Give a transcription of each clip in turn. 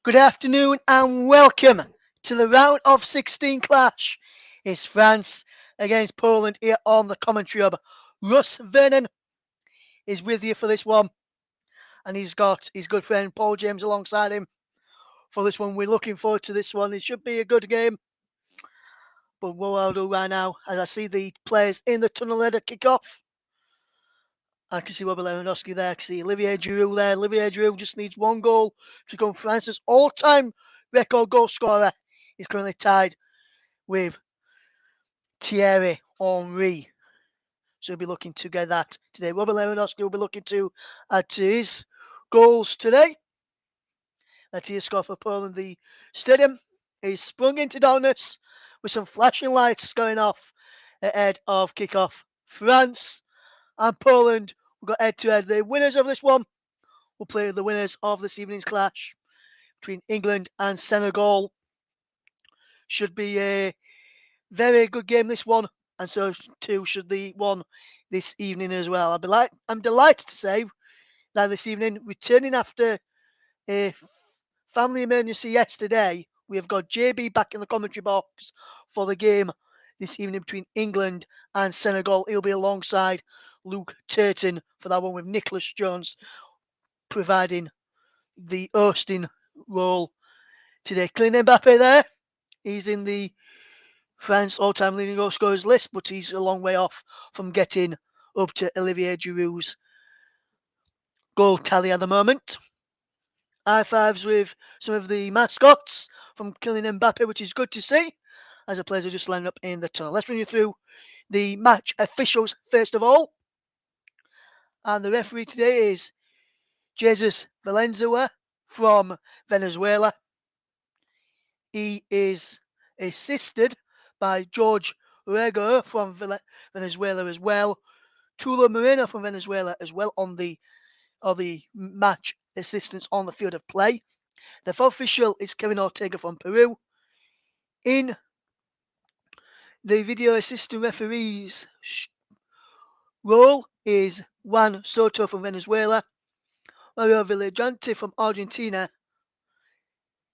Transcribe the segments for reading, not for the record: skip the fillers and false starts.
Good afternoon and welcome to the round of 16 clash. It's France against Poland here on the commentary hub. Russ Vernon is with you for this one, and he's got his good friend Paul James alongside him for this one. We're looking forward to this one. It should be a good game. But what I'll do right now, as I see the players in the tunnel header kick off, I can see Robert Lewandowski there. I can see Olivier Giroud there. Olivier Giroud just needs one goal to become France's all-time record goal scorer. He's currently tied with Thierry Henry. So he'll be looking to get that today. Robert Lewandowski will be looking to add to his goals today. That he has scored for Poland. The stadium is sprung into darkness with some flashing lights going off ahead of kickoff. France and Poland will go head to head. The winners of this one will play the winners of this evening's clash between England and Senegal. Should be a very good game, this one, and so too should the one this evening as well. I'm delighted to say that this evening, returning after a family emergency yesterday, we have got JB back in the commentary box for the game this evening between England and Senegal. He'll be alongside Luke Turton for that one, with Nicholas Jones providing the hosting role today. Kylian Mbappe there. He's in the France all-time leading goal scorers list, but he's a long way off from getting up to Olivier Giroud's goal tally at the moment. High fives with some of the mascots from Kylian Mbappe, which is good to see, as the players are just lining up in the tunnel. Let's run you through the match officials first of all. And the referee today is Jesus Valenzuela from Venezuela. He is assisted by George Rego from Venezuela as well. Tula Moreno from Venezuela as well on the match assistants on the field of play. The fourth official is Kevin Ortega from Peru. In the video assistant referee's role is Juan Soto from Venezuela. Mario Villagante from Argentina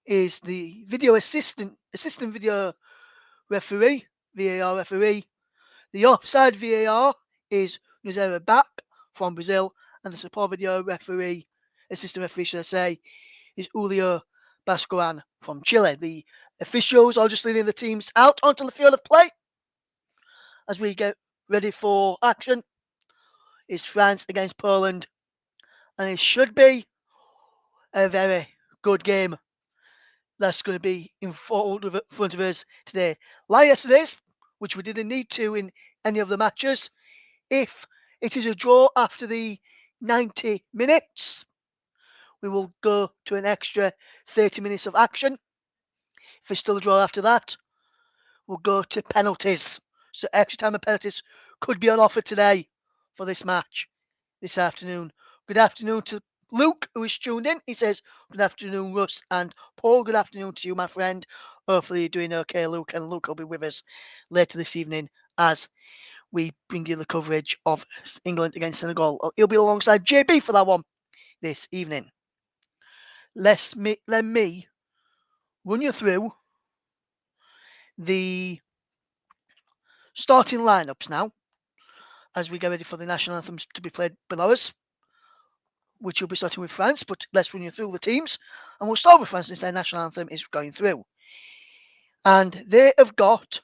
is the video assistant video referee, VAR referee. The offside VAR is Nuzera Bak from Brazil, and the support video referee, assistant referee should I say, is Julio Bascoan from Chile. The officials are just leading the teams out onto the field of play as we get ready for action. It's France against Poland, and it should be a very good game that's going to be in front of us today. Like yesterday's, which we didn't need to in any of the matches, if it is a draw after the 90 minutes, we will go to an extra 30 minutes of action. If it's still a draw after that, we'll go to penalties. So extra time of penalties could be on offer today for this match this afternoon. Good afternoon to Luke, who is tuned in. He says, good afternoon, Russ and Paul. Good afternoon to you, my friend. Hopefully you're doing okay, Luke. And Luke will be with us later this evening as we bring you the coverage of England against Senegal. He'll be alongside JB for that one this evening. Let me run you through the starting lineups now as we get ready for the national anthems to be played below us, which will be starting with France. But let's run you through the teams, and we'll start with France since their national anthem is going through. And they have got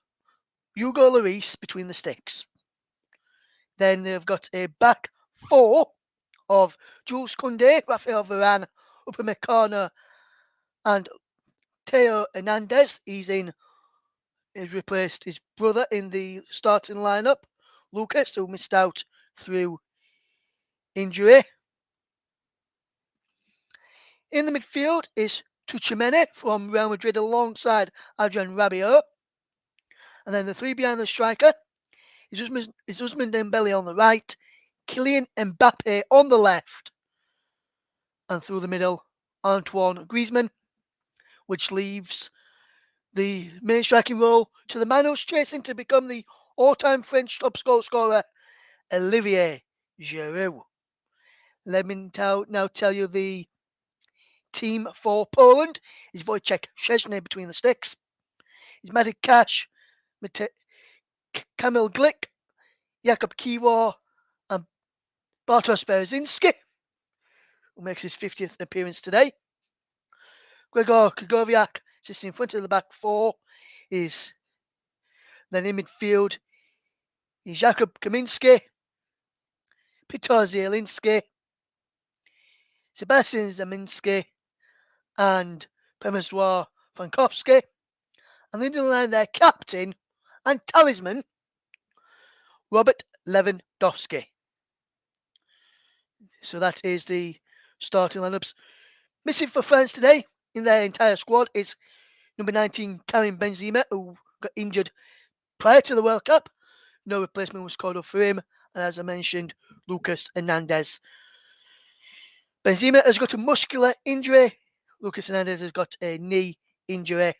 Hugo Lloris between the sticks. Then they've got a back four of Jules Koundé, Raphael Varane, Upamecano, and Theo Hernandez. He's replaced his brother in the starting lineup, Lucas, who missed out through injury. In the midfield is Tchouaméni from Real Madrid alongside Adrien Rabiot. And then the three behind the striker is Ousmane Dembele on the right, Kylian Mbappe on the left, and through the middle, Antoine Griezmann, which leaves the main striking role to the man who's chasing to become the all-time French top goal scorer, Olivier Giroud. Let me now tell you the team for Poland is Wojciech Szczesny between the sticks. Is Matic Cash, Kamil Glik, Jakub Kiwor, and Bartosz Berezynski, who makes his 50th appearance today. Gregor Krygowiak sits in front of the back four. Is then in midfield is Jakub Kaminski, Piotr Zielinski, Sebastian Zaminski, and Przemysław Frankowski. And leading the line their captain and talisman, Robert Lewandowski. So that is the starting lineups. Missing for France today in their entire squad is number 19, Karim Benzema, who got injured prior to the World Cup. No replacement was called up for him. And as I mentioned, Lucas Hernandez. Benzema has got a muscular injury. Lucas Hernandez has got a knee injury.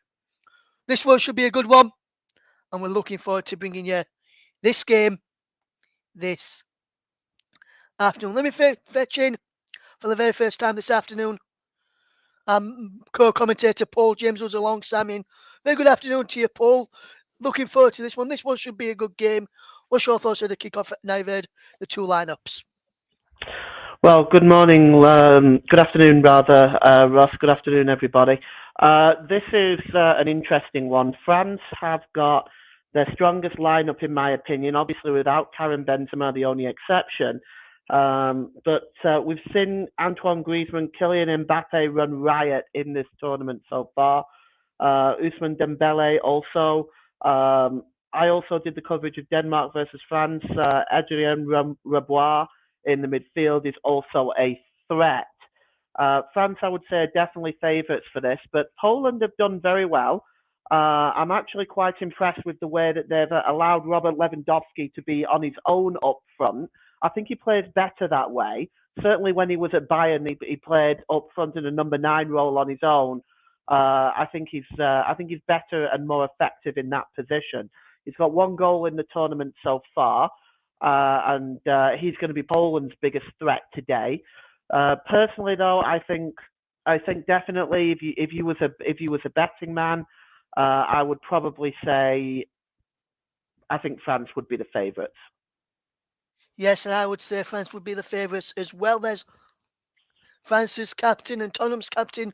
This one should be a good one. And we're looking forward to bringing you this game this afternoon. Let me fetch in for the very first time this afternoon. Co-commentator Paul James was alongside me. Very good afternoon to you, Paul. Looking forward to this one. This one should be a good game. What's your thoughts of the kickoff? Now you've heard the two lineups. Well, good morning, good afternoon rather, Ross. Good afternoon, everybody. This is an interesting one. France have got their strongest lineup, in my opinion, obviously without Karim Benzema, the only exception. But we've seen Antoine Griezmann, Kylian Mbappe run riot in this tournament so far. Ousmane Dembele also. I also did the coverage of Denmark versus France. Adrien Rabois in the midfield is also a threat. France, I would say, are definitely favourites for this, but Poland have done very well. I'm actually quite impressed with the way that they've allowed Robert Lewandowski to be on his own up front. I think he plays better that way. Certainly when he was at Bayern, he played up front in a number 9 role on his own. I think he's better and more effective in that position. He's got 1 goal in the tournament so far, and he's going to be Poland's biggest threat today. Personally, though, I think definitely if you was a betting man, I would probably say I think France would be the favourites. Yes, and I would say France would be the favourites as well. There's France's captain and Tottenham's captain,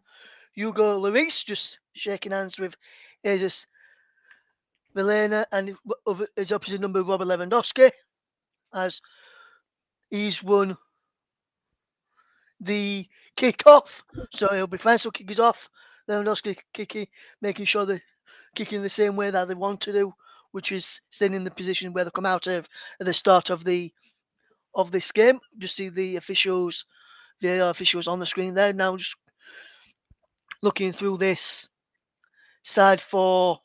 Hugo Lloris, just shaking hands with Jesus Vilena and his opposite number, Robert Lewandowski, as he's won the kick-off. So it'll be France will kick it off. Lewandowski kicking, making sure they're kicking the same way that they want to do, which is staying in the position where they come out of at the start of this game. Just see the officials, VAR officials on the screen there now, just looking through this side for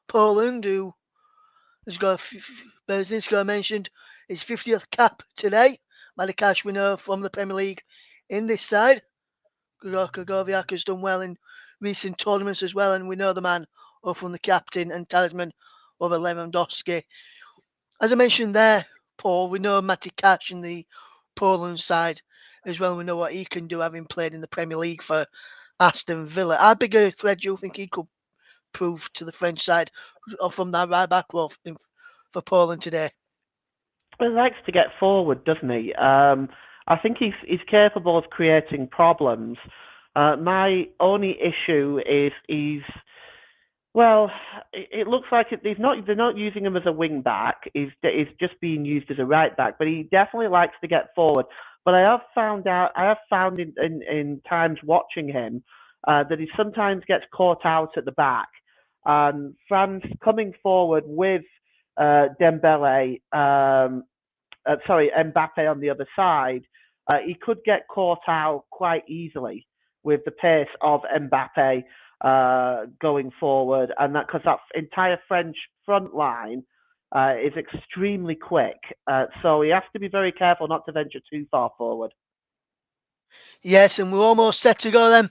Poland, who has got Berzinski, I mentioned, his 50th cap today. Malikash winner from the Premier League in this side. Krygowiak has done well in recent tournaments as well, and we know the man from the captain and talisman of Lewandowski. As I mentioned there, Paul, we know Matty Cash in the Poland side as well. We know what he can do, having played in the Premier League for Aston Villa. How big a threat do you think he could prove to the French side from that right back role for Poland today? Well, he likes to get forward, doesn't he? I think he's capable of creating problems. My only issue is it looks like they're not using him as a wing back. He's just being used as a right back, but he definitely likes to get forward. But I have found in times watching him that he sometimes gets caught out at the back. And France coming forward with Mbappe on the other side, he could get caught out quite easily with the pace of Mbappe going forward, and because that entire French front line is extremely quick. So he has to be very careful not to venture too far forward. Yes, and we're almost set to go then.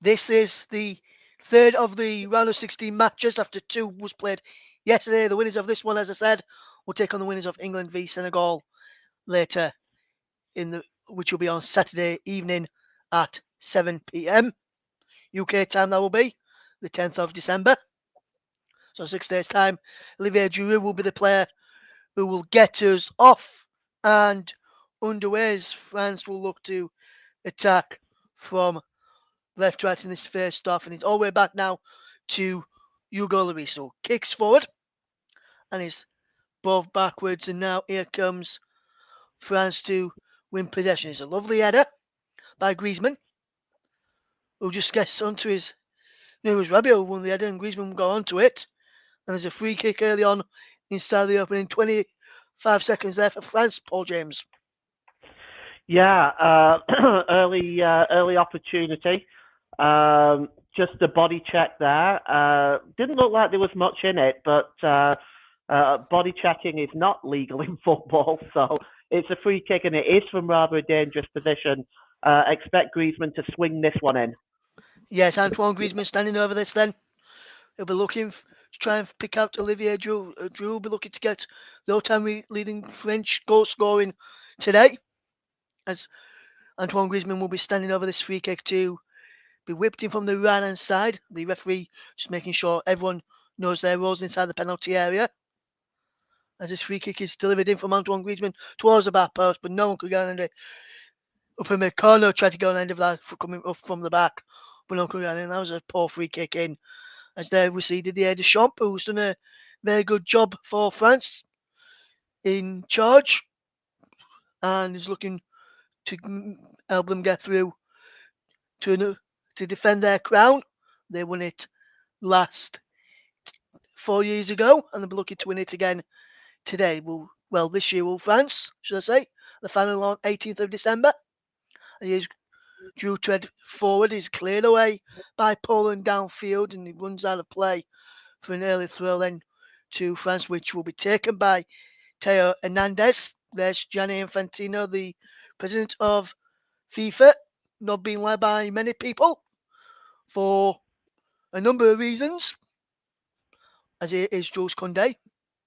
This is the third of the round of 16 matches after 2 was played yesterday. The winners of this one, as I said, will take on the winners of England v Senegal later which will be on Saturday evening at 7 p.m. UK time. That will be the 10th of December. So 6 days time. Olivier Giroud will be the player who will get us off and underway as France will look to attack from left to right in this first half, and he's all the way back now to Hugo Lloris. So kicks forward and he's both backwards, and now here comes France to win possession. It's a lovely header by Griezmann, who just gets onto his. No, it was Rabiot who won the header, and Griezmann will go onto it. And there's a free kick early on inside the opening 25 seconds there for France, Paul James. Yeah, early opportunity. Just a body check there. Didn't look like there was much in it, but body checking is not legal in football, so it's a free kick and it is from rather a dangerous position. Expect Griezmann to swing this one in. Yes, Antoine Griezmann standing over this then. He'll be looking to try and pick out Olivier Giroud. Giroud will be looking to get the all-time leading French goal scoring today, as Antoine Griezmann will be standing over this free kick to be whipped in from the right-hand side. The referee just making sure everyone knows their roles inside the penalty area. As this free kick is delivered in from Antoine Griezmann towards the back post, but no one could get on it. Upamecano tried to go on the end of that for coming up from the back, but no one could get in. That was a poor free kick in. As there we see Didier Deschamps, who's done a very good job for France in charge, and is looking to help them get through to defend their crown. They won it last 4 years ago, and they'll be looking to win it again today. Well, this year will France, should I say? The final on 18th of December. He is due to head forward. He's cleared away by Poland downfield, and he runs out of play for an early throw then to France, which will be taken by Theo Hernandez. There's Gianni Infantino, the president of FIFA, not being led by many people for a number of reasons, as it is Jules Koundé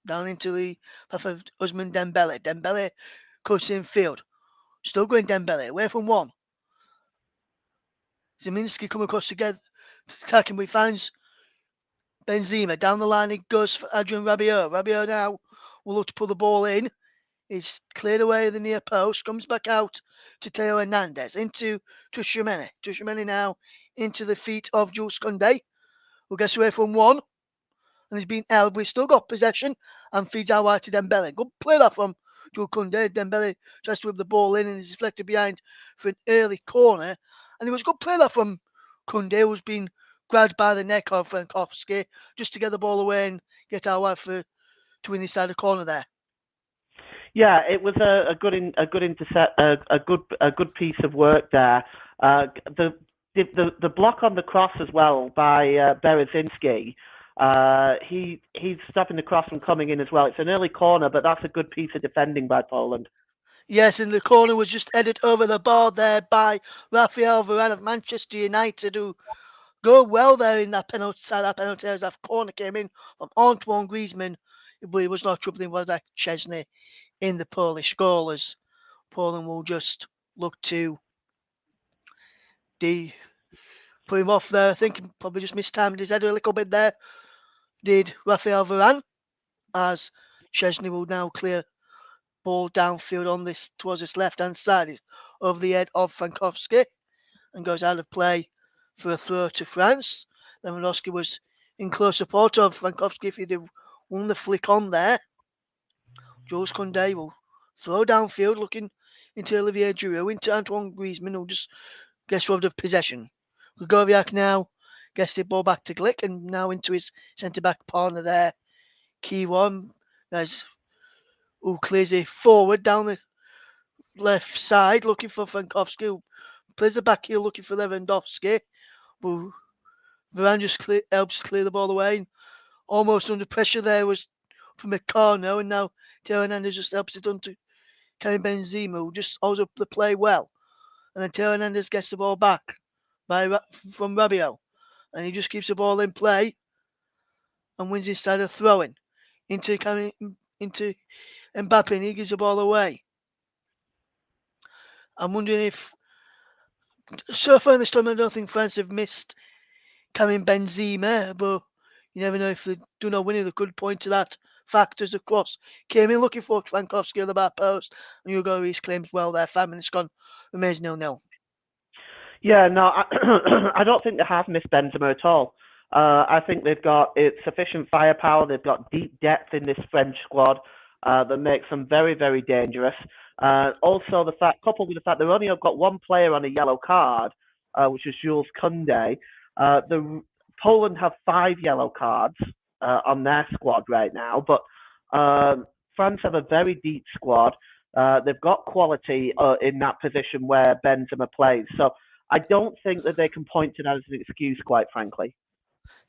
down into the path of Ousmane Dembele. Dembele cuts in field. Still going Dembele, away from one. Zeminski come across together, attacking, but he finds Benzema. Down the line, he goes for Adrian Rabiot. Rabiot now will look to pull the ball in. He's cleared away the near post, comes back out to Theo Hernandez, into Tchouaméni. Tchouaméni now into the feet of Jules Koundé, who gets away from one, and he's been held, but he's still got possession, and feeds out wide to Dembele. Good play that from Jules Koundé. Dembele tries to whip the ball in, and is deflected behind for an early corner, and it was a good play that from Koundé, who's been grabbed by the neck of Frankowski, just to get the ball away and get out wide to win inside the corner there. Yeah, it was a good intercept, a good piece of work there. The block on the cross as well by Berezinski. He's stopping the cross from coming in as well. It's an early corner, but that's a good piece of defending by Poland. Yes, and the corner was just headed over the bar there by Raphael Varane of Manchester United, who go well there in that penalty side. That penalty as that corner came in from Antoine Griezmann, but it was not troubling, was that Chesney in the Polish goal, as Poland will just look to put him off there. I think probably just mistimed his head a little bit there. Did Raphael Varane, as Chesney will now clear ball downfield on this towards this left hand side over the head of Frankowski and goes out of play for a throw to France. Lewandowski was in close support of Frankowski if he'd have won the flick on there. Jules Koundé will throw downfield looking into Olivier Giroud, into Antoine Griezmann, who just gets robbed of possession. Grigoriak now gets the ball back to Glick and now into his centre-back partner there. Key one, who clears it forward down the left side looking for Frankowski, who plays the back heel looking for Lewandowski. But Varane just helps clear the ball away. And almost under pressure there was from Meccano, and now Theo Hernandez just helps it onto Karim Benzema, who just holds up the play well. And then Theo Hernandez gets the ball back from Rabiot, and he just keeps the ball in play and wins instead of throwing into Mbappe, and he gives the ball away. I'm wondering if So far in this tournament, I don't think France have missed Karim Benzema, but you never know if they do not win it. They could point to that fact as the cross came in looking for Frankowski on the back post, and Hugo Reis claims well there. 5 minutes gone, remains 0-0. Yeah, no, I don't think they have missed Benzema at all. I think they've got sufficient firepower. They've got deep depth in this French squad that makes them very, very dangerous. Also, the fact, coupled with the fact they've only got one player on a yellow card, which is Jules Koundé. Poland have 5 yellow cards on their squad right now, but France have a very deep squad. They've got quality in that position where Benzema plays. So I don't think that they can point to that as an excuse, quite frankly.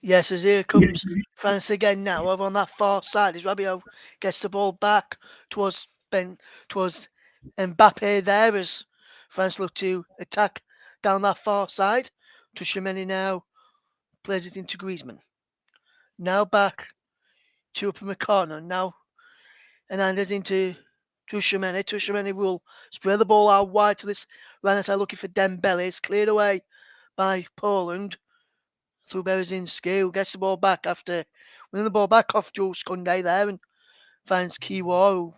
Yes, as here comes France again now. Over on that far side as Rabiot gets the ball back towards towards Mbappe there as France look to attack down that far side. Tchouaméni now plays it into Griezmann. Now back to Upamecano. Now Hernandez into Tchouaméni. Tchouaméni will spread the ball out wide to this right side looking for Dembele. It's cleared away by Poland through Berezinski, who gets the ball back after winning the ball back off Jules Koundé there and finds Kiwa, who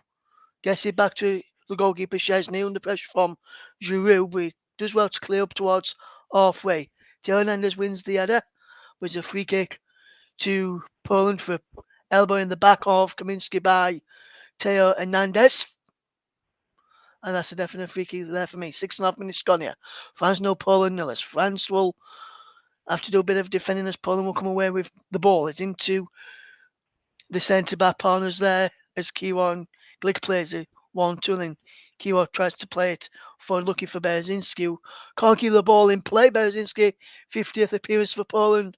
gets it back to the goalkeeper Chesney under pressure from Giroud, but he does well to clear up towards halfway. Theo Hernandez wins the header, with a free kick to Poland for elbow in the back of Kaminski by Theo Hernandez. And that's a definite free kick there for me. 6.5 minutes gone here. France no Poland nil. As France will have to do a bit of defending as Poland will come away with the ball. It's into the centre back partners there as Kiwa and Glick plays it 1-2, and then Kiwa tries to play it for looking for Berezinski, who can't keep the ball in play. Berezinski, 50th appearance for Poland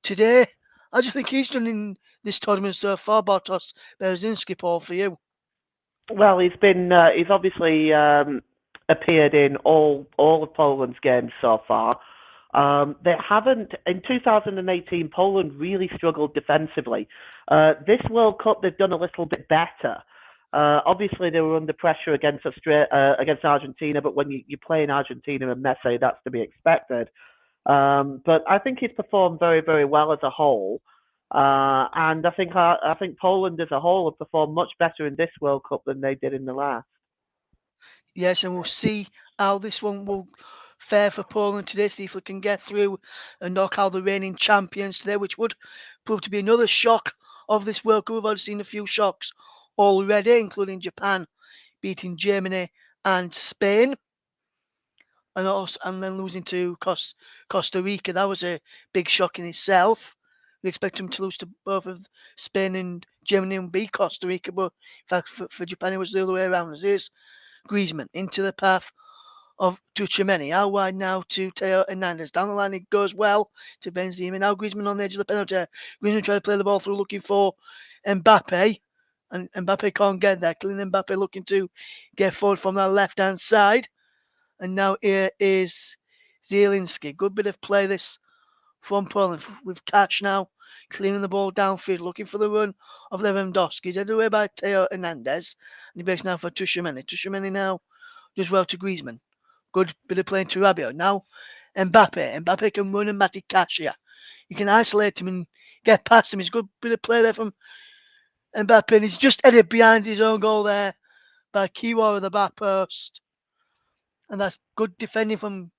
today. How do you think he's done in this tournament so far, Bartosz Berezinski, Paul, for you? Well, he's obviously appeared in all of Poland's games so far. They haven't in 2018. Poland really struggled defensively. This World Cup, they've done a little bit better. Obviously, they were under pressure against Argentina, but when you play in Argentina and Messi, that's to be expected. But I think he's performed very, very well as a whole. And I think Poland as a whole have performed much better in this World Cup than they did in the last. Yes, and we'll see how this one will fare for Poland today, see if they can get through and knock out the reigning champions today, which would prove to be another shock of this World Cup. We've already seen a few shocks already, including Japan beating Germany and Spain, and then losing to Costa Rica. That was a big shock in itself. We expect them to lose to both of Spain and Germany and beat Costa Rica, but in fact for Japan it was the other way around. As is Griezmann into the path of Tchouaméni. Out wide now to Theo Hernandez. Down the line it goes well to Benzema. Now Griezmann on the edge of the penalty. Griezmann trying to play the ball through looking for Mbappe. And Mbappe can't get there. Kylian Mbappe looking to get forward from that left-hand side. And now here is Zielinski. Good bit of play this from Poland with Catch now clearing the ball downfield, looking for the run of Lewandowski. He's headed away by Theo Hernandez. And he breaks now for Tchouaméni. Tchouaméni now does well to Griezmann. Good bit of playing to Rabiot. Now Mbappe. Mbappe can run and Matty Catch here. You can isolate him and get past him. It's a good bit of play there from Mbappe. And he's just headed behind his own goal there by Kiwa at the back post. And that's good defending from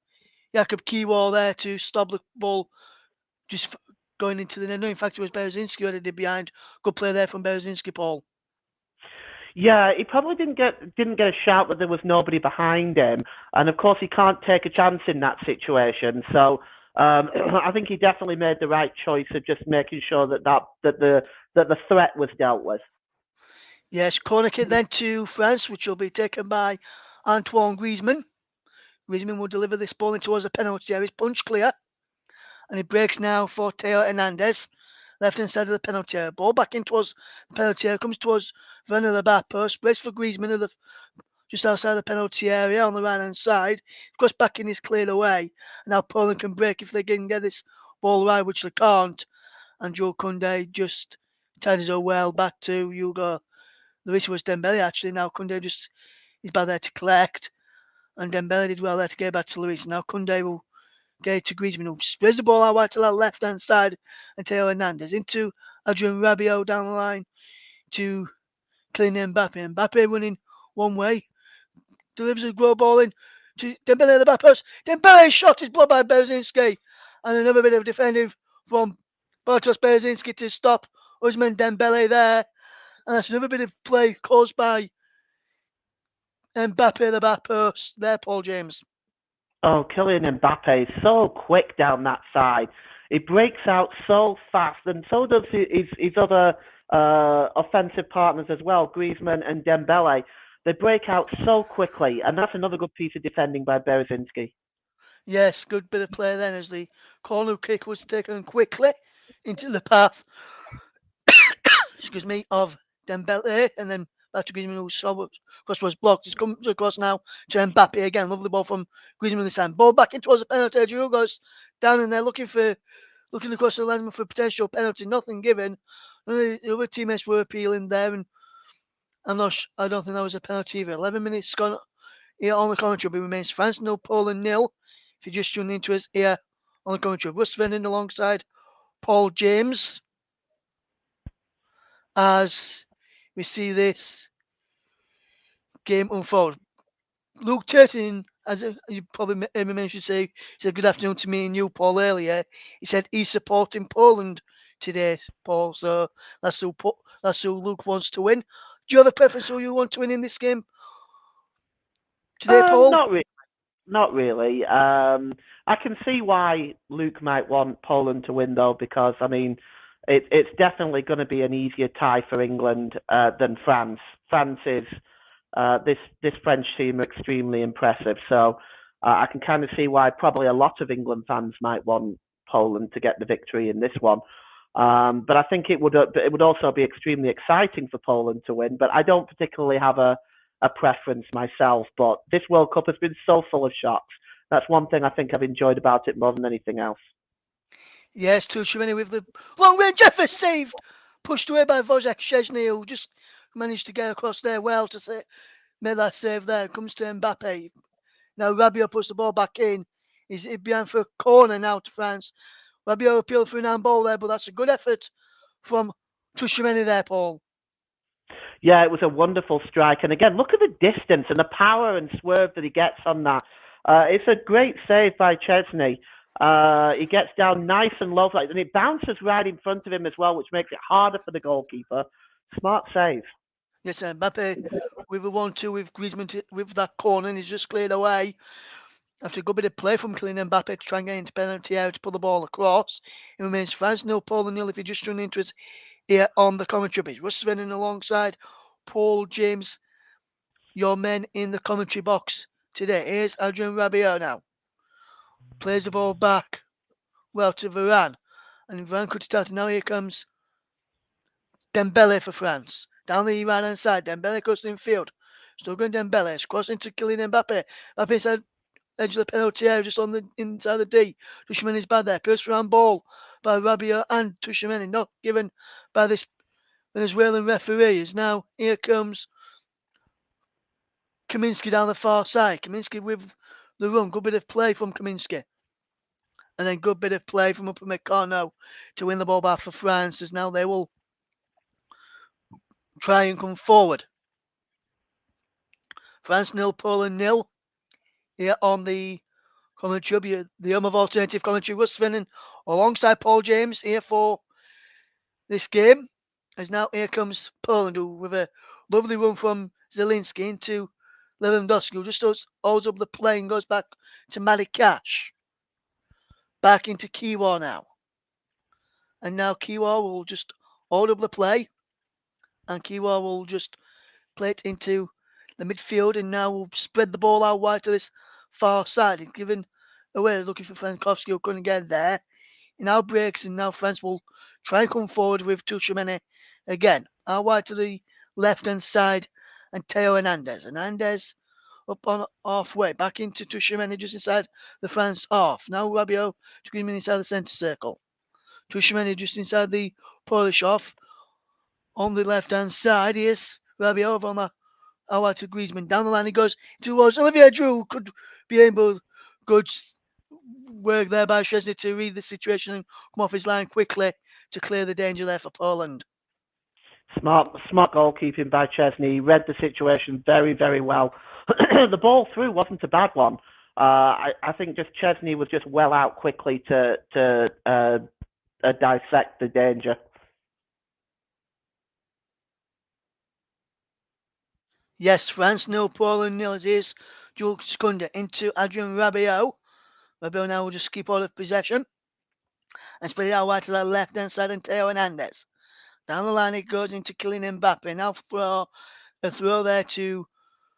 Jakub Kiwa there to stop the ball just going into the net. No, in fact, it was Berezinski who headed it behind. Good play there from Berezinski, Paul. Yeah, he probably didn't get a shout that there was nobody behind him, and of course he can't take a chance in that situation. So I think he definitely made the right choice of just making sure that the threat was dealt with. Yes, corner kick then to France, which will be taken by Antoine Griezmann. Griezmann will deliver this ball in towards the penalty area. It's punch clear. And it breaks now for Theo Hernandez. Left hand side of the penalty area. Ball back in towards the penalty area. Comes towards Werner the back post. Breaks for Griezmann just outside the penalty area on the right hand side. Goes back in, is cleared away. And now Poland can break if they can get this ball right, which they can't. And Joe Koundé just tidies it well back to Hugo. Luis was Dembele actually. Now Koundé just is back there to collect. And Dembele did well there to get back to Luis. Now Koundé will get to Griezmann, who spreads the ball out wide to that left-hand side, and Theo Hernandez into Adrian Rabiot down the line to Kylian Mbappe. Mbappe running one way, delivers a grow ball in to Dembele at the back post. Dembele shot is blocked by Berzinski, and another bit of defending from Bartosz Berzinski to stop Ousmane Dembele there. And that's another bit of play caused by Mbappe at the back post there, Paul James. Oh, Kylian Mbappe is so quick down that side. He breaks out so fast, and so does his other offensive partners as well, Griezmann and Dembele. They break out so quickly, and that's another good piece of defending by Bereszynski. Yes, good bit of play then as the corner kick was taken quickly into the path, excuse me, of Dembele, and then back to Griezmann, who saw cross was blocked. It comes across now to Mbappe again. Lovely ball from Griezmann this time. Ball back in towards the penalty. Giroud goes down in there looking across the linesman for potential penalty. Nothing given. The other teammates were appealing there, and I don't think that was a penalty either. 11 minutes gone here on the commentary. But remains France 0, Poland 0. If you're just tuning into us here on the commentary, Russ Venning alongside Paul James as we see this game unfold. Luke Turton, as you probably heard me mention, said good afternoon to me and you, Paul, earlier. He said he's supporting Poland today, Paul. So that's who Luke wants to win. Do you have a preference who you want to win in this game today, Paul? Not really. Not really. I can see why Luke might want Poland to win, though, because I mean, it's definitely going to be an easier tie for England than France. France is this French team are extremely impressive, so I can kind of see why probably a lot of England fans might want Poland to get the victory in this one. But I think it would also be extremely exciting for Poland to win. But I don't particularly have a preference myself. But this World Cup has been so full of shocks. That's one thing I think I've enjoyed about it more than anything else. Yes, Tuchemani with the long range effort saved, pushed away by Wojciech Szczesny, who just managed to get across there well to say, made that save there. Comes to Mbappe. Now Rabiot puts the ball back in. He's behind for a corner now to France. Rabiot appealed for an handball there, but that's a good effort from Tuchemani there, Paul. Yeah, it was a wonderful strike. And again, look at the distance and the power and swerve that he gets on that. It's a great save by Chesney. He gets down nice and low, and it bounces right in front of him as well, which makes it harder for the goalkeeper. Smart save. Yes, Mbappe with a 1-2 with Griezmann with that corner, and he's just cleared away. After a good bit of play from Kylian Mbappe to try and get into penalty area to put the ball across. It remains France 0, Poland 0 if you're just tuning into us here on the commentary. Russ Venning alongside Paul James, your men in the commentary box today. Here's Adrian Rabiot now. Plays the ball back well to Varane. And Varane could start. Now here comes Dembele for France. Down the right hand side. Dembele goes in field. Still going Dembele. It's crossing to Kylian Mbappe. Mbappe inside edge of the penalty area, just on the inside the D. Tuchemani is bad there. First round ball by Rabiot and Tuchemani. Not given by this Venezuelan referee. Is now here comes Kaminski down the far side. Kaminski with the run. Good bit of play from Kaminski. And then good bit of play from Upamecano to win the ball back for France, as now they will try and come forward. France 0, Poland 0. Here on the commentary, the home of alternative commentary, Russ Venning alongside Paul James here for this game. As now here comes Poland, who with a lovely run from Zielinski into Lewandowski, who just holds up the play and goes back to Matty Cash. Back into Kiwa now. And now Kiwa will just hold up the play. And Kiwa will just play it into the midfield. And now will spread the ball out wide to this far side. And given away, looking for Frankowski, who couldn't get there. He now breaks, and now France will try and come forward with Tuchemani again. Out wide to the left-hand side. And Theo Hernandez. Hernandez up on halfway. Back into Tuchemani just inside the France half. Now Rabiot to Griezmann inside the centre circle. Tuchemani just inside the Polish half. On the left-hand side, here's Rabiot over on the Out wide to Griezmann. Down the line he goes towards Olivier Giroud. Could be able good work there by Szczesny to read the situation and come off his line quickly to clear the danger there for Poland. Smart goalkeeping by Chesney. He read the situation very, very well. The ball through wasn't a bad one. I think just Chesney was just well out quickly to dissect the danger. Yes, France 0, Poland 0 as is. Jules Skunda into Adrian Rabiot. Rabiot now will just keep all of possession and spread it out wide to the left hand side and Theo Hernandez. Down the line it goes into Kylian Mbappe. Now a throw there to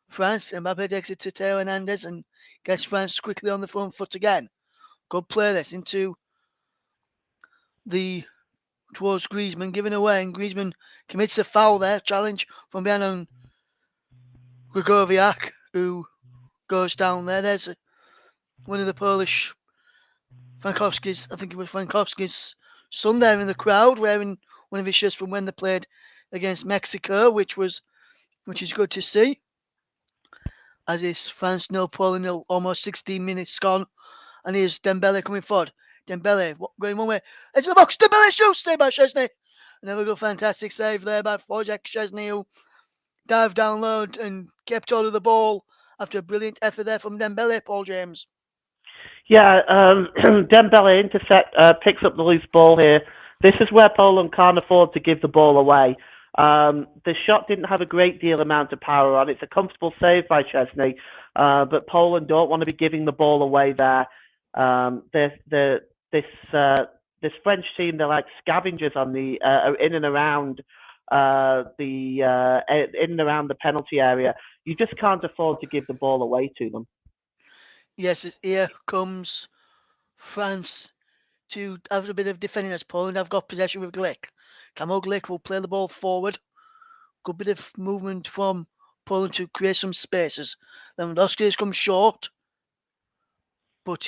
France. Mbappe takes it to Theo Hernandez and gets France quickly on the front foot again. Good play this into towards Griezmann, giving away, and Griezmann commits a foul there. Challenge from behind on Grzegorz, who goes down there. There's one of the Polish Frankowski's, I think it was Frankowski's son there in the crowd, wearing one of his shirts from when they played against Mexico, which is good to see. As is France 0, Poland 0, almost 16 minutes gone, and here's Dembele coming forward. Dembele going one way, edge of the box. Dembele shoots, saved by Szczesny. Another good, fantastic save there by Wojciech Szczesny, who dived down low and kept hold of the ball after a brilliant effort there from Dembele, Paul James. Yeah, Dembele picks up the loose ball here. This is where Poland can't afford to give the ball away. The shot didn't have a great deal amount of power on it. It's a comfortable save by Chesney, but Poland don't want to be giving the ball away there. This French team, they're like scavengers on the in and around the penalty area. You just can't afford to give the ball away to them. Yes, here comes France to have a bit of defending as Poland have got possession with Glick. Kamil Glick will play the ball forward. Good bit of movement from Poland to create some spaces. Lewandowski has come short, but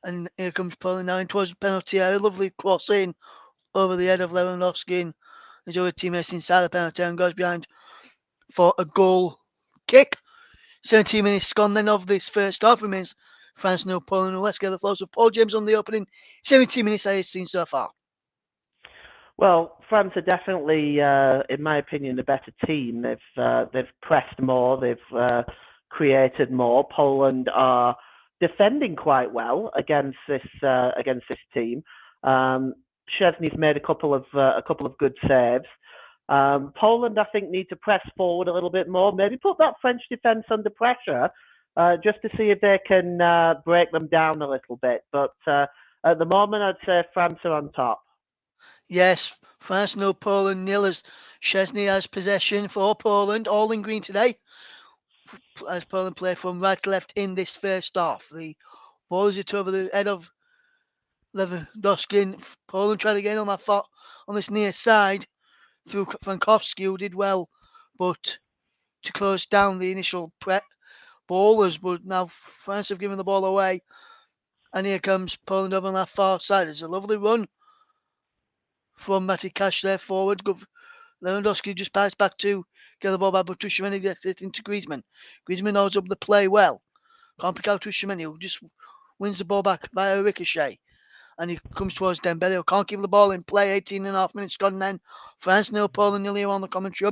and here comes Poland now towards the penalty area. Lovely cross in over the head of Lewandowski and his other teammates inside the penalty area and goes behind for a goal kick. 17 minutes gone then of this first half. Remains France 0, Poland 0. Let's get the thoughts of Paul James on the opening 17 minutes I've seen so far. Well, France are definitely, in my opinion, a better team. They've pressed more, they've created more. Poland are defending quite well against this team. Szczesny's made a couple of good saves. Poland, I think, need to press forward a little bit more. Maybe put that French defence under pressure, just to see if they can break them down a little bit. But at the moment, I'd say France are on top. Yes, France 0, Poland 0 as Szczesny has possession for Poland, all in green today. As Poland play from right to left in this first half. The ball is it over the head of Lewandowski. Poland tried again on this near side through Frankowski, who did well, but to close down the initial ballers. But now France have given the ball away, and here comes Poland over on that far side. It's a lovely run from Matty Cash there forward. Lewandowski just passed back to get the ball back, but Tushimeni gets it into Griezmann. Griezmann holds up the play well. Can't pick out Tushimeni, who just wins the ball back by a ricochet. And he comes towards Dembele, who can't keep the ball in play. 18 and a half minutes gone then. France 0, Poland 0 here on the commentary.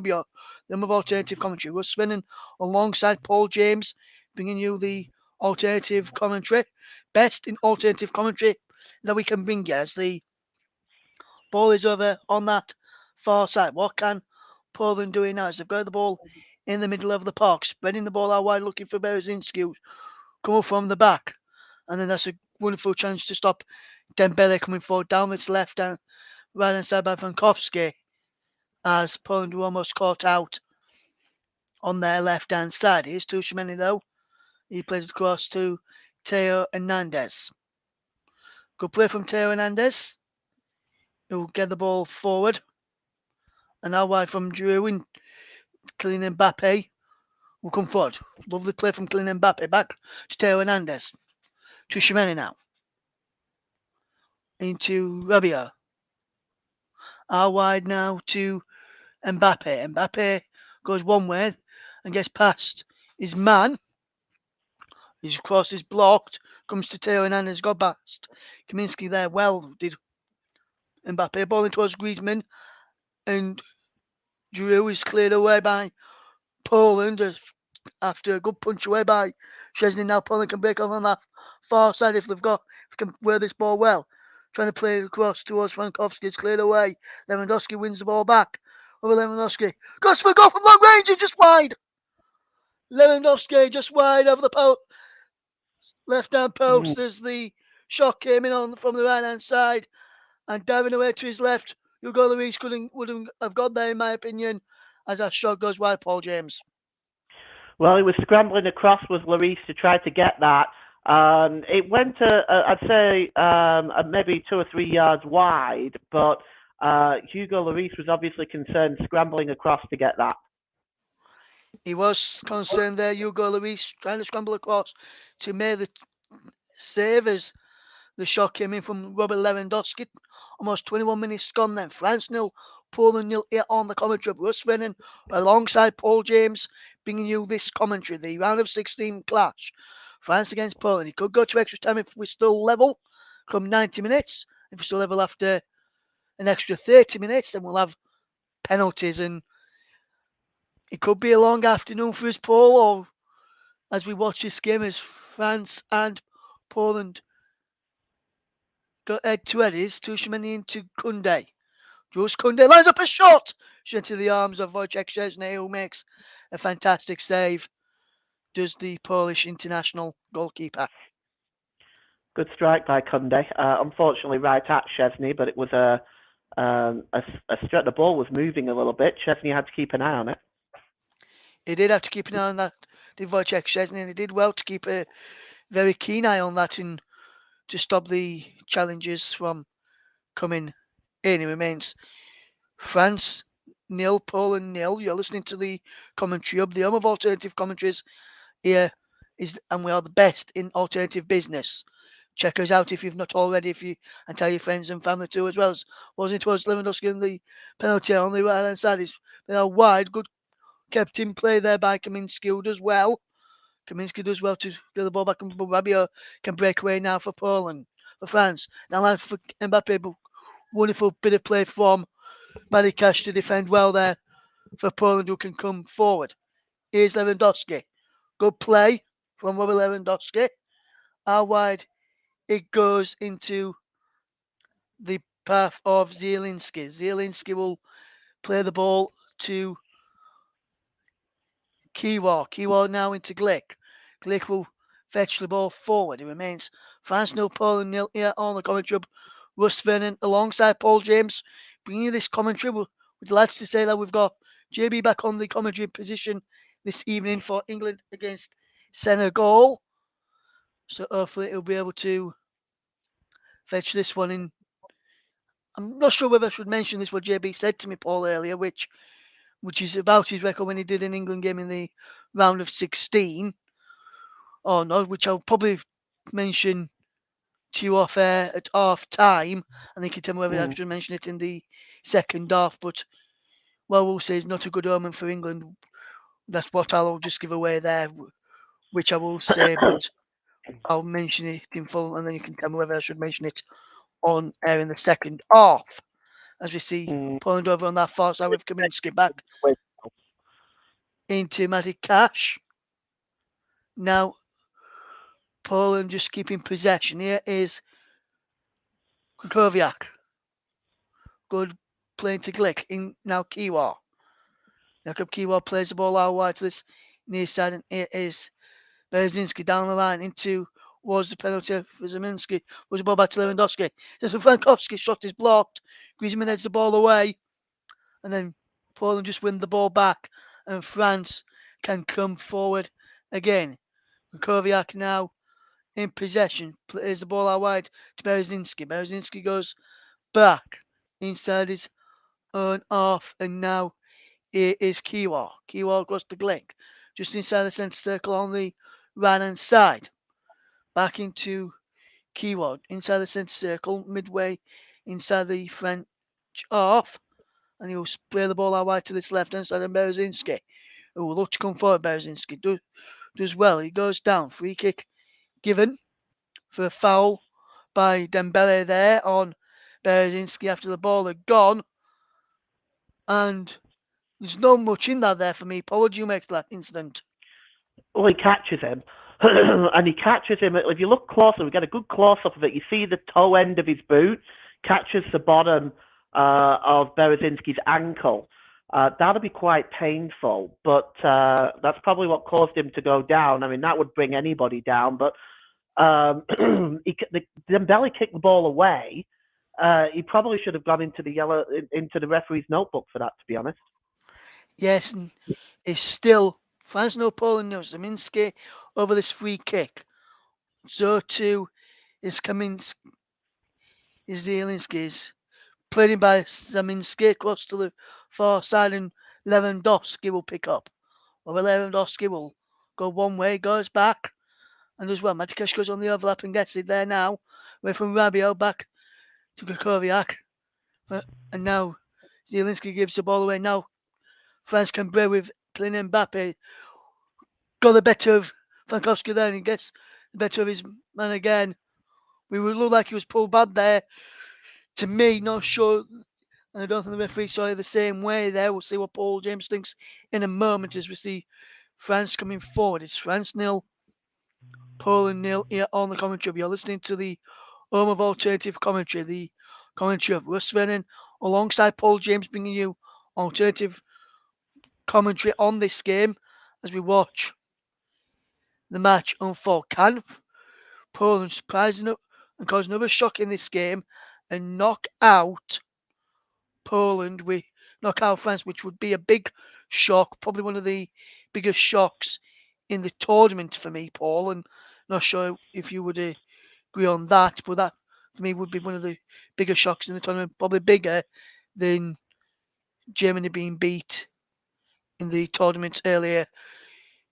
Then with alternative commentary. Russ Finnan alongside Paul James, bringing you the alternative commentary. Best in alternative commentary that we can bring you as the ball is over on that far side. What can Poland do now? As they've got the ball in the middle of the park, spreading the ball out wide, looking for Berezinski, come up from the back. And then that's a wonderful chance to stop Dembele coming forward down this left hand, right hand side by Frankowski, as Poland were almost caught out on their left hand side. Here's Tushimeni though. He plays it across to Theo Hernandez. Good play from Theo Hernandez, who'll get the ball forward. And now wide from Giroud and Kylian Mbappe will come forward. Lovely play from Kylian Mbappe. Back to Theo Hernandez. Tushimeni now. Into Rabiot. Out wide now to Mbappe. Mbappe goes one way and gets past his man. His cross is blocked, comes to Theo Hernandez, got past. Kaminsky there well did Mbappe. Ball into us Griezmann and Drew is cleared away by Poland after a good punch away by Chesney. Now Poland can break off on that far side if they can wear this ball well. Trying to play it across towards Frankowski. It's cleared away. Lewandowski wins the ball back. Over Lewandowski. Goes for a goal from long range and just wide. Lewandowski just wide over the left hand post as the shot came in from the right hand side and diving away to his left. Hugo Lloris wouldn't have got there in my opinion as that shot goes wide, Paul James. Well, he was scrambling across with Lloris to try to get that. It went, I'd say, maybe 2 or 3 yards wide, but Hugo Lloris was obviously concerned scrambling across to get that. He was concerned there, Hugo Lloris, trying to scramble across to make the save as the shot came in from Robert Lewandowski. Almost 21 minutes gone then. France 0, Poland 0 here on the commentary of Russ Vernon alongside Paul James, bringing you this commentary, the round of 16 clash. France against Poland. It could go to extra time if we're still level come 90 minutes. If we're still level after an extra 30 minutes, then we'll have penalties and it could be a long afternoon for us, Paul, or as we watch this game as France and Poland go head to head is Tushimani into Kunde. Jules Kunde lines up a shot straight into the arms of Wojciech Szczesny, who makes a fantastic save. Does the Polish international goalkeeper. Good strike by Kunde. Unfortunately, right at Szczesny, but it was a strike. The ball was moving a little bit. Szczesny had to keep an eye on it. He did have to keep an eye on that, did Wojciech Szczesny, and he did well to keep a very keen eye on that and to stop the challenges from coming in. It remains France 0, Poland 0. You're listening to the commentary of the home of alternative commentaries here and we are the best in alternative business. Check us out if you've not already, and tell your friends and family too as well. It was Lewandowski in the penalty on the right hand side. It's been a wide, good kept in play there by Kaminsky, who does well. Kaminsky does well to get the ball back, and Rabiot can break away now for Poland, for France. Now line for Mbappe, wonderful bit of play from Marikash to defend well there for Poland, who can come forward. Here's Lewandowski. Good play from Robert Lewandowski. How wide it goes into the path of Zielinski. Zielinski will play the ball to Kiwar. Kiwar now into Glick. Glick will fetch the ball forward. It remains France 0, Poland 0 here on the commentary. Russ Vernon alongside Paul James. Bringing you this commentary. We're delighted to say that we've got JB back on the commentary position this evening for England against Senegal. So hopefully he'll be able to fetch this one in. I'm not sure whether I should mention this, what JB said to me, Paul, earlier, which is about his record when he did an England game in the round of 16. Or not, which I'll probably mention to you off air at half time. And they can tell me whether I should mention it in the second half. But, well, we'll say it's not a good omen for England. That's what I'll just give away there, which I will say, but I'll mention it in full, and then you can tell me whether I should mention it on air in the second half. As we see Poland over on that far side with Kaminsky back into Matty Cash. Now, Poland just keeping possession. Here is Kukowiak. Good playing to Glick. In now Kiwar. Jakub Kiwar plays the ball out wide to this near side, and here is Berzinski down the line towards the penalty for Zeminski. Was the ball back to Lewandowski. There's a Frankowski shot is blocked. Griezmann heads the ball away. And then Poland just win the ball back. And France can come forward again. Kukowiak now in possession. Plays the ball out wide to Berzinski. Berzinski goes back inside his own half. And now here is Kiwar. Kiwar goes to Glick. Just inside the centre circle on the right hand side. Back into Kiwar. Inside the centre circle. Midway inside the French half. And he'll spray the ball out wide to this left hand side of Berzinski. who will look to come forward. Berzinski does well. He goes down. Free kick given for a foul by Dembele there on Berzinski after the ball had gone. And there's not much in that there for me. Paul, what do you make of that incident? Well, he catches him, and he catches him. If you look closer, we get a good close up of it. You see the toe end of his boot catches the bottom of Berezzinski's ankle. That'll be quite painful, but that's probably what caused him to go down. I mean, that would bring anybody down, but Dembele kicked the ball away. He probably should have gone into the referee's notebook for that, to be honest. Yes, and it's still France no Poland no Zaminski over this free kick. So too is Zielinski's played by Zaminski close to the far side, and Lewandowski will pick up. Or Lewandowski will go one way, goes back, and as well, Matikash goes on the overlap and gets it there now. Away from Rabiot back to Krakowiak. And now Zielinski gives the ball away. Now France can play with Kylian Mbappe. Got the better of Frankowski there, and he gets the better of his man again. We would look like he was pulled bad there. To me, not sure. And I don't think the referee saw it the same way there. We'll see what Paul James thinks in a moment as we see France coming forward. It's France 0, Poland 0 here on the commentary. You're listening to the home of alternative commentary, the commentary of Russ Vernon, alongside Paul James, bringing you alternative commentary on this game as we watch the match unfold. Can Poland surprise and cause another shock in this game and knock out Poland? We knock out France, which would be a big shock, probably one of the biggest shocks in the tournament for me, Paul. And not sure if you would agree on that, but that for me would be one of the biggest shocks in the tournament, probably bigger than Germany being beat in the tournament earlier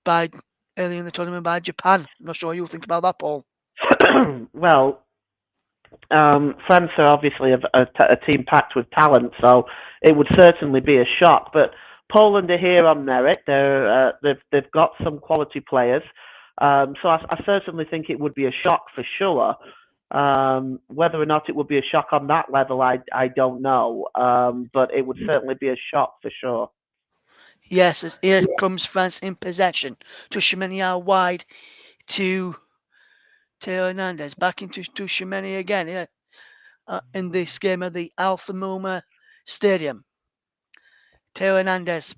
in the tournament by Japan. I'm not sure what you think about that, Paul. Well, France are obviously a team packed with talent, so it would certainly be a shock. But Poland are here on merit. They've got some quality players, so I certainly think it would be a shock for sure. Whether or not it would be a shock on that level, I don't know, but it would certainly be a shock for sure. Yes, as here comes France in possession. Tushimeni out wide to Teo Hernandez. Back into Tushimeni again. Yeah. In this game at the Alpha Moma Stadium. Teo Hernandez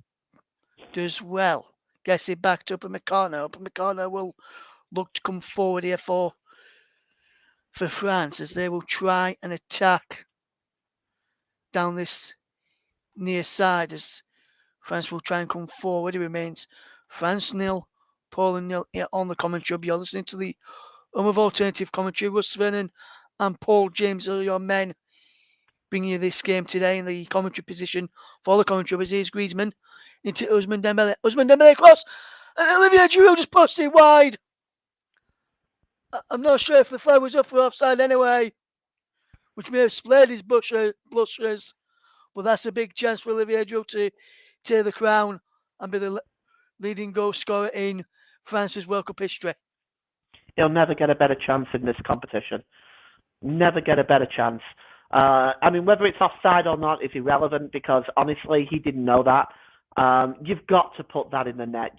does well. Gets it back to Upamecano. Upamecano will look to come forward here for France as they will try and attack down this near side as France will try and come forward. It remains France 0, Poland 0 here on the commentary. You're listening to the home of alternative commentary. Russ Vernon and Paul James are your men bringing you this game today in the commentary position. For the commentary is Griezmann into Ousmane Dembele. Ousmane Dembele cross, and Olivier Giroud just pushed it wide. I'm not sure if the flag was up for offside anyway, which may have splayed his blushers, but that's a big chance for Olivier Giroud to tear the crown and be the leading goal scorer in France's World Cup history. He'll never get a better chance in this competition. Never get a better chance. I mean, whether it's offside or not is irrelevant because honestly, he didn't know that. You've got to put that in the net.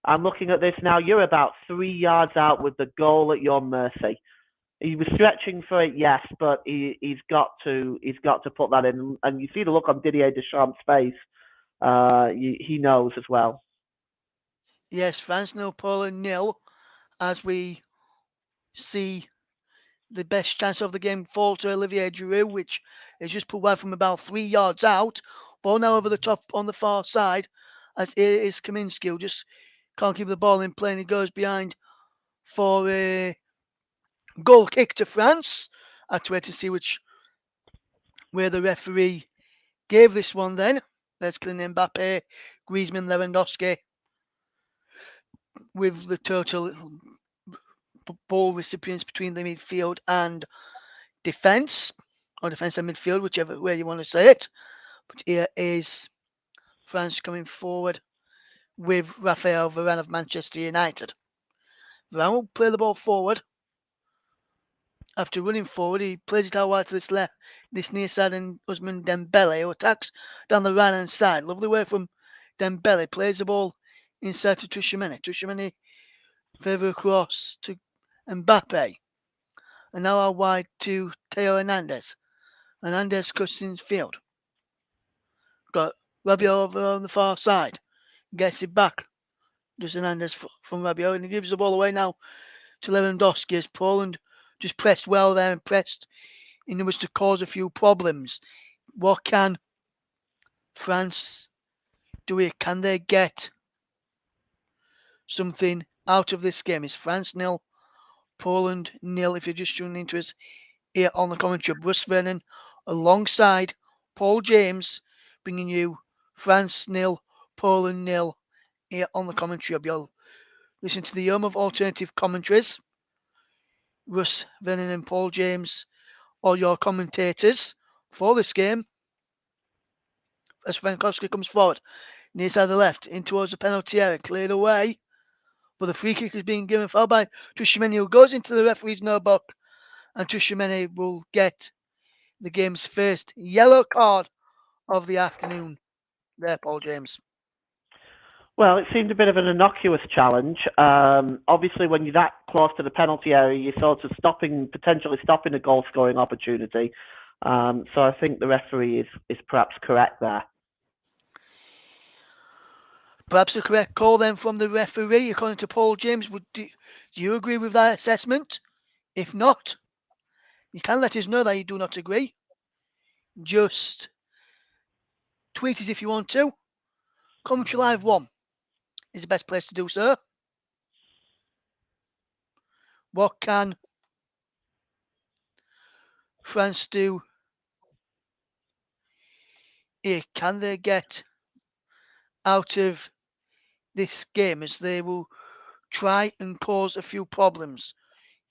I'm looking at this now. You're about 3 yards out with the goal at your mercy. He was stretching for it, yes, but he's got to put that in. And you see the look on Didier Deschamps' face. He knows as well. Yes, France 0, Poland 0, as we see the best chance of the game fall to Olivier Giroud, which is just put wide from about 3 yards out. Ball now over the top on the far side, as it is Kaminski, who just can't keep the ball in play, and he goes behind for a goal kick to France. I have to wait to see where the referee gave this one then. There's Kylian Mbappe, Griezmann, Lewandowski, with the total ball recipients between the midfield and defence, or defence and midfield, whichever way you want to say it. But here is France coming forward with Rafael Varane of Manchester United. Varane will play the ball forward. After running forward, he plays it out wide to this near side, and Usman Dembele, who attacks down the right hand side. Lovely way from Dembele, plays the ball inside to Tchouaméni. Tchouaméni favour across to Mbappe. And now out wide to Theo Hernandez. Hernandez cuts in field. Got Rabiot over on the far side. Gets it back. Does Hernandez from Rabiot, and he gives the ball away now to Lewandowski as Poland just pressed well there and pressed in numbers to cause a few problems. What can France do here? Can they get something out of this game? Is France nil, Poland nil? If you're just tuning into us here on the commentary, Russ Vernon alongside Paul James, bringing you France nil, Poland nil here on the commentary. You'll listen to the home of alternative commentaries. Russ Vernon and Paul James are your commentators for this game. As Frankowski comes forward, near side of the left, in towards the penalty area, cleared away. But the free kick is being given foul by Tchouaméni, who goes into the referee's notebook, and Tchouaméni will get the game's first yellow card of the afternoon. There, Paul James. Well, it seemed a bit of an innocuous challenge. Obviously, when you're that close to the penalty area, you're sort of potentially stopping a goal-scoring opportunity. So I think the referee is perhaps correct there. Perhaps a correct call then from the referee, according to Paul James. Do you agree with that assessment? If not, you can let us know that you do not agree. Just tweet us if you want to. Commentary Live 1 is the best place to do so. What can France do here? Can they get out of this game, as they will try and cause a few problems?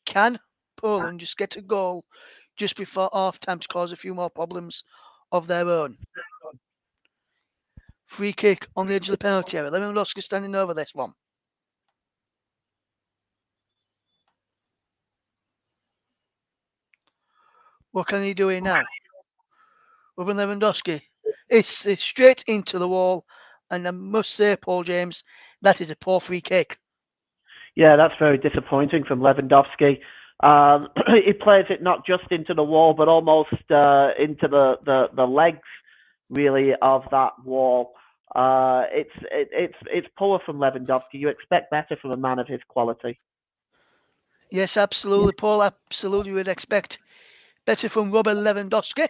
Can Poland just get a goal just before half time to cause a few more problems of their own? Free kick on the edge of the penalty area. Lewandowski standing over this one. What can he do here now? Ruben Lewandowski. It's straight into the wall, and I must say, Paul James, that is a poor free kick. Yeah, that's very disappointing from Lewandowski. He plays it not just into the wall, but almost into the legs, really, of that wall. It's poor from Lewandowski. You expect better from a man of his quality. Yes, absolutely, Paul. Absolutely, would expect better from Robert Lewandowski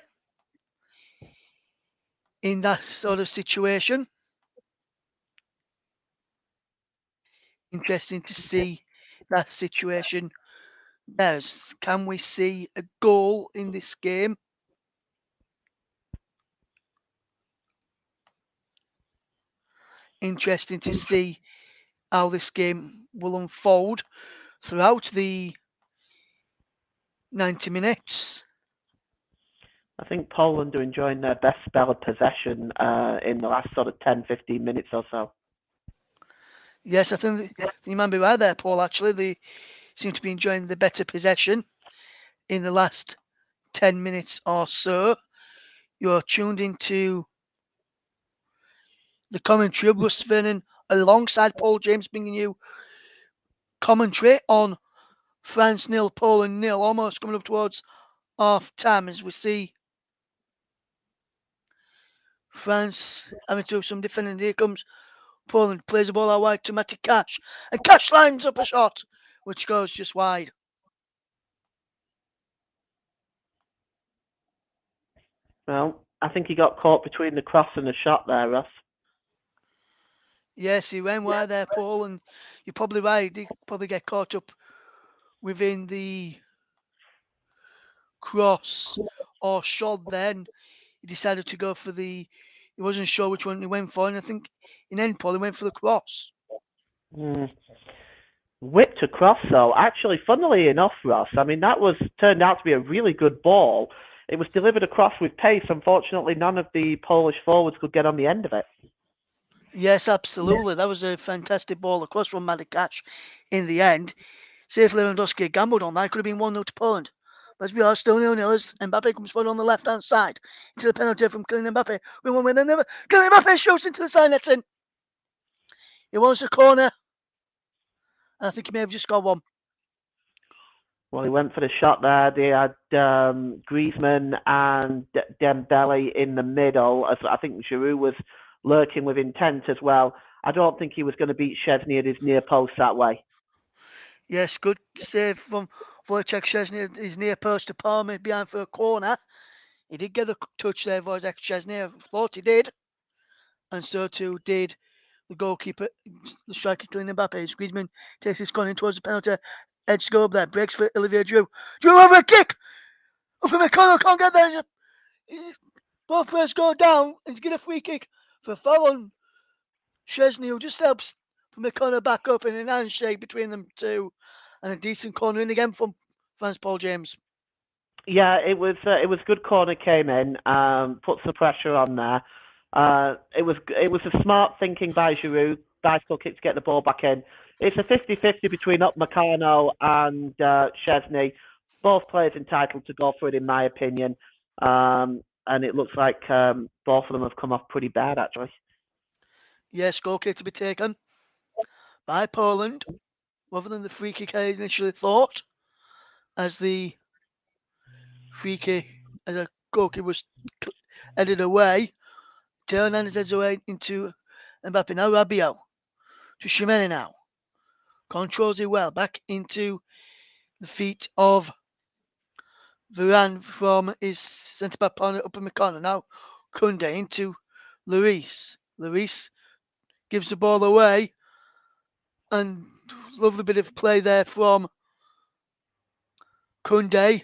in that sort of situation. Interesting to see that situation. Can we see a goal in this game? Interesting to see how this game will unfold throughout the 90 minutes. I think Poland are enjoying their best spell of possession in the last sort of 10, 15 minutes or so. Yes, I think you might be right there, Paul. Actually, they seem to be enjoying the better possession in the last 10 minutes or so. You're tuned into the commentary of Russ Vernon alongside Paul James, bringing you commentary on France nil, Poland nil, almost coming up towards half time as we see France having to do some defending. Here comes Poland, plays the ball out wide to Matty Cash, and Cash lines up a shot which goes just wide. Well, I think he got caught between the cross and the shot there, Russ. Yes, he went wide there, Paul, and you're probably right. He probably get caught up within the cross or shot. Then he decided to go for the. He wasn't sure which one he went for, and I think in end, Paul, he went for the cross. Whipped across, though. Actually, funnily enough, Ross, I mean, that turned out to be a really good ball. It was delivered across with pace. Unfortunately, none of the Polish forwards could get on the end of it. Yes, absolutely. That was a fantastic ball across from Madikash in the end. See if Lewandowski had gambled on that, it could have been 1-0 to Poland. But as we are still 0-0 as Mbappe comes forward on the left hand side into the penalty from Kylian Mbappe. We won with another. Kylian Mbappe shoots into the side netting. He wants a corner. And I think he may have just got one. Well, he went for the shot there. They had Griezmann and Dembele in the middle. As I think Giroud was lurking with intent as well. I don't think he was going to beat Chesney at his near post that way. Yes, good save from Wojciech Szczesny. His near post to Palmer behind for a corner. He did get a touch there, Wojciech Szczesny. I thought he did. And so too did the goalkeeper, the striker Kylian Mbappe. As Griezmann takes his corner towards the penalty. Edge to go up there. Breaks for Olivier Giroud. Giroud over a kick! Up from McConnell. Can't get there. Both players go down. And he's getting a free kick for a foul on Szczesny, who just helps from McConnell back up in an handshake between them two. And a decent corner in again from France Paul James. Yeah, it was good corner came in, put some pressure on there. It was a smart thinking by Giroud, bicycle kick to get the ball back in. It's a 50-50 between Upamecano and Chesney. Both players entitled to go for it, in my opinion. And it looks like both of them have come off pretty bad, actually. Yes, goal kick to be taken by Poland, rather than the free kick I initially thought, as the free kick, as a goal kick was headed away. Teo Hernandez heads away into Mbappe. Now Rabiot to Shimene now. Controls it well. Back into the feet of Varane from his centre back partner Upamecano. Now Kunde into Lloris. Lloris gives the ball away. And lovely bit of play there from Kunde.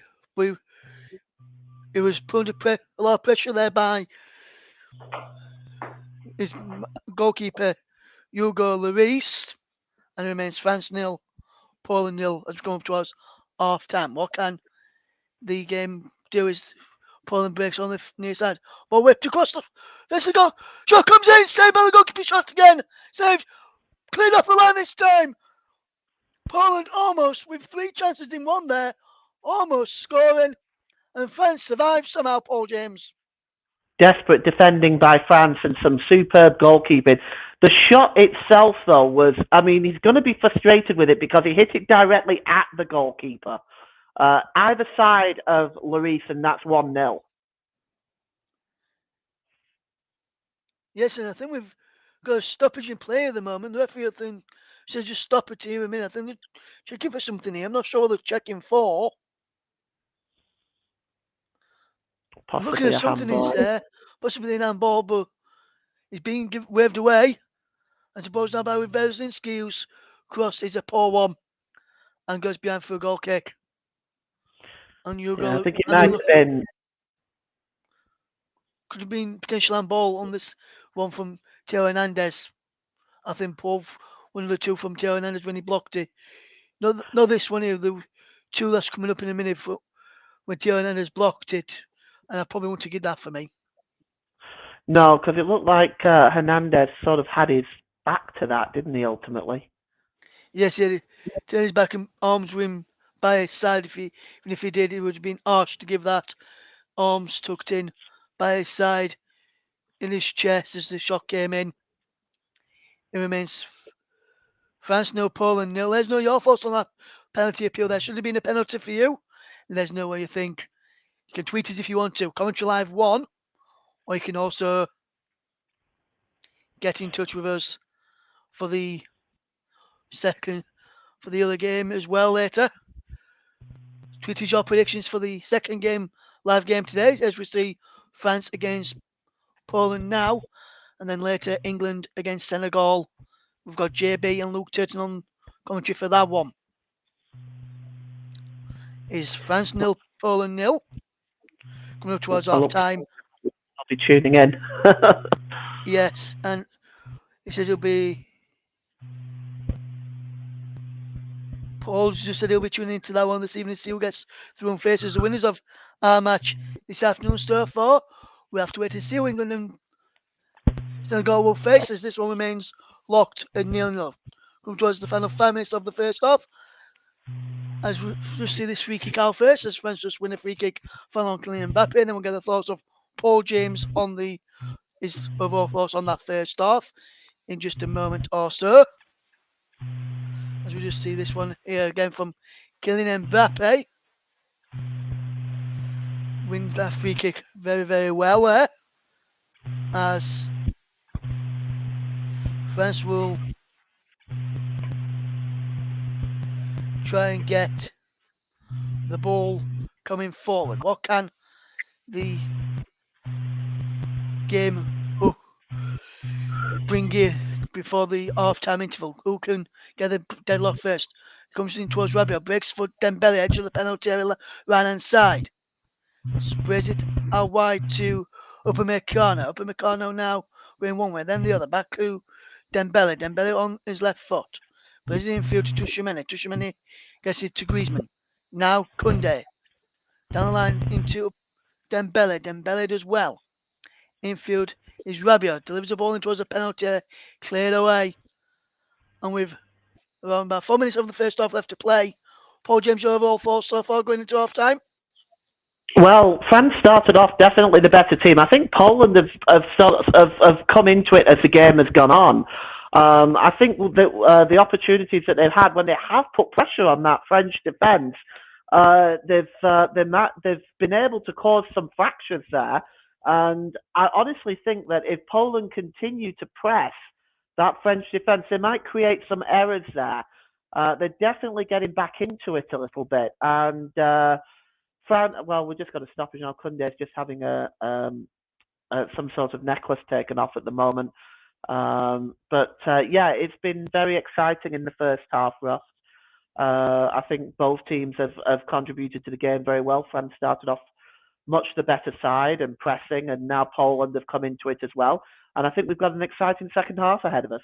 It was put a lot of pressure there by his goalkeeper Hugo Lloris, and it remains France 0, Poland 0 as we come up towards half time. What can the game do is Poland breaks on the near side. Ball whipped across the. There's the goal. Shot comes in. Saved by the goalkeeper. Shot again. Saved. Cleaned up the line this time. Poland almost with 3 chances in one there. Almost scoring. And France survived somehow, Paul James. Desperate defending by France and some superb goalkeeping. The shot itself, though, was, I mean, he's going to be frustrated with it because he hit it directly at the goalkeeper. Either side of Lloris, and that's 1-0. Yes, and I think we've got a stoppage in play at the moment. The referee, I think, said just stop it here a minute. I think they're checking for something here. I'm not sure what they're checking for. Possibly Looking at something is there. Possibly an handball, but he's being waved away. And suppose now by with Berzinski, whose cross is a poor one and goes behind for a goal kick. And you're Yeah, I going think it might have been. Could have been potential handball on this one from Teo Hernandez. I think both one of the two from Teo Hernandez when he blocked it. No, this one here. The two that's coming up in a minute for when Teo Hernandez blocked it, and I probably want to get that for me. No, because it looked like Hernandez sort of had his back to that, didn't he, ultimately? Yes, he turned his back and arms with him by his side. Even if he did, it would have been harsh to give that arms tucked in by his side in his chest as the shot came in. It remains France 0, Poland 0. There's no your thoughts on that penalty appeal. There should have been a penalty for you. There's no way you think. You can tweet us if you want to. Commentary Live 1. Or you can also get in touch with us for the other game as well later. Tweet us your predictions for the second game, live game today, as we see France against Poland now, and then later England against Senegal. We've got JB and Luke Turton on commentary for that one. Is France 0, Poland 0? Coming up towards half time. I'll be tuning in. Yes, and he says it'll be. Paul just said he'll be tuning into that one this evening to see who gets through and faces the winners of our match this afternoon. So far, we have to wait to see how England and Senegal will face as this one remains locked at 0-0. Come towards the final 5 minutes of the first half. As we just see this free kick out first, as France just win a free kick from Kylian Mbappe, and then we'll get the thoughts of Paul James on his overall thoughts on that first half in just a moment or so. As we just see this one here again from Kylian Mbappe. Wins that free kick very, very well there. As France will try and get the ball coming forward. What can the game bring in before the half-time interval? Who can get the deadlock first? Comes in towards Rabiot, breaks for Dembele, edge of the penalty area, right-hand side. Sprays it out wide to Upamecano. Upamecano now going one way, then the other. Back to Dembele. Dembele on his left foot. Plays it infield to Tchouaméni. Tchouaméni gets it to Griezmann. Now Koundé. Down the line into Dembele. Dembele does well. Infield is Rabiot. Delivers the ball in towards the penalty area. Cleared away. And with around about 4 minutes of the first half left to play, Paul James, your overall thoughts so far going into half time? Well, France started off definitely the better team. I think Poland have come into it as the game has gone on. I think the opportunities that they've had when they have put pressure on that French defence, they've been able to cause some fractures there. And I honestly think that if Poland continue to press that French defence, they might create some errors there. They're definitely getting back into it a little bit. And well, we're just got to stop it now. Koundé's just having some sort of necklace taken off at the moment. Yeah, it's been very exciting in the first half, Ross. I think both teams have contributed to the game very well. France started off much the better side and pressing, and now Poland have come into it as well. And I think we've got an exciting second half ahead of us.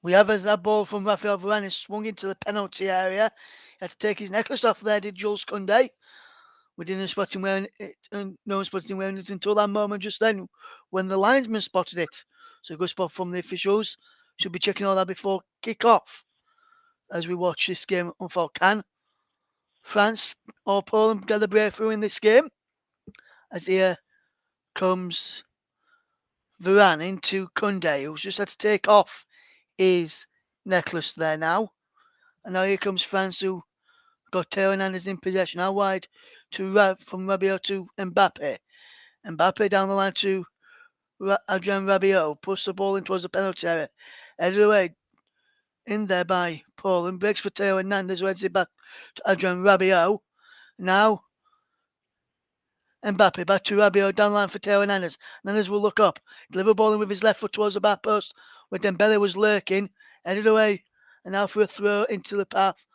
We have as that ball from Raphael Varane is swung into the penalty area. He had to take his necklace off there, did Jules Koundé. We didn't spot him wearing it, and no one spotted him wearing it until that moment just then, when the linesman spotted it. So a good spot from the officials. Should be checking all that before kick-off. As we watch this game unfold, can France or Poland get the breakthrough in this game? As here comes Varane into Koundé, who's just had to take off his necklace there now. And now here comes France, who got Theo Hernandez in possession. Out wide from Rabiot to Mbappe. Mbappe down the line to Adrian Rabiot. Puts the ball in towards the penalty area. Headed away in there by Poland. Breaks for Theo Hernandez. Heads it back to Adrian Rabiot. Now Mbappe back to Rabiot. Down the line for Theo Hernandez. Hernandez will look up. Deliver ball in with his left foot towards the back post where Dembele was lurking. Headed away. And now for a throw into the path,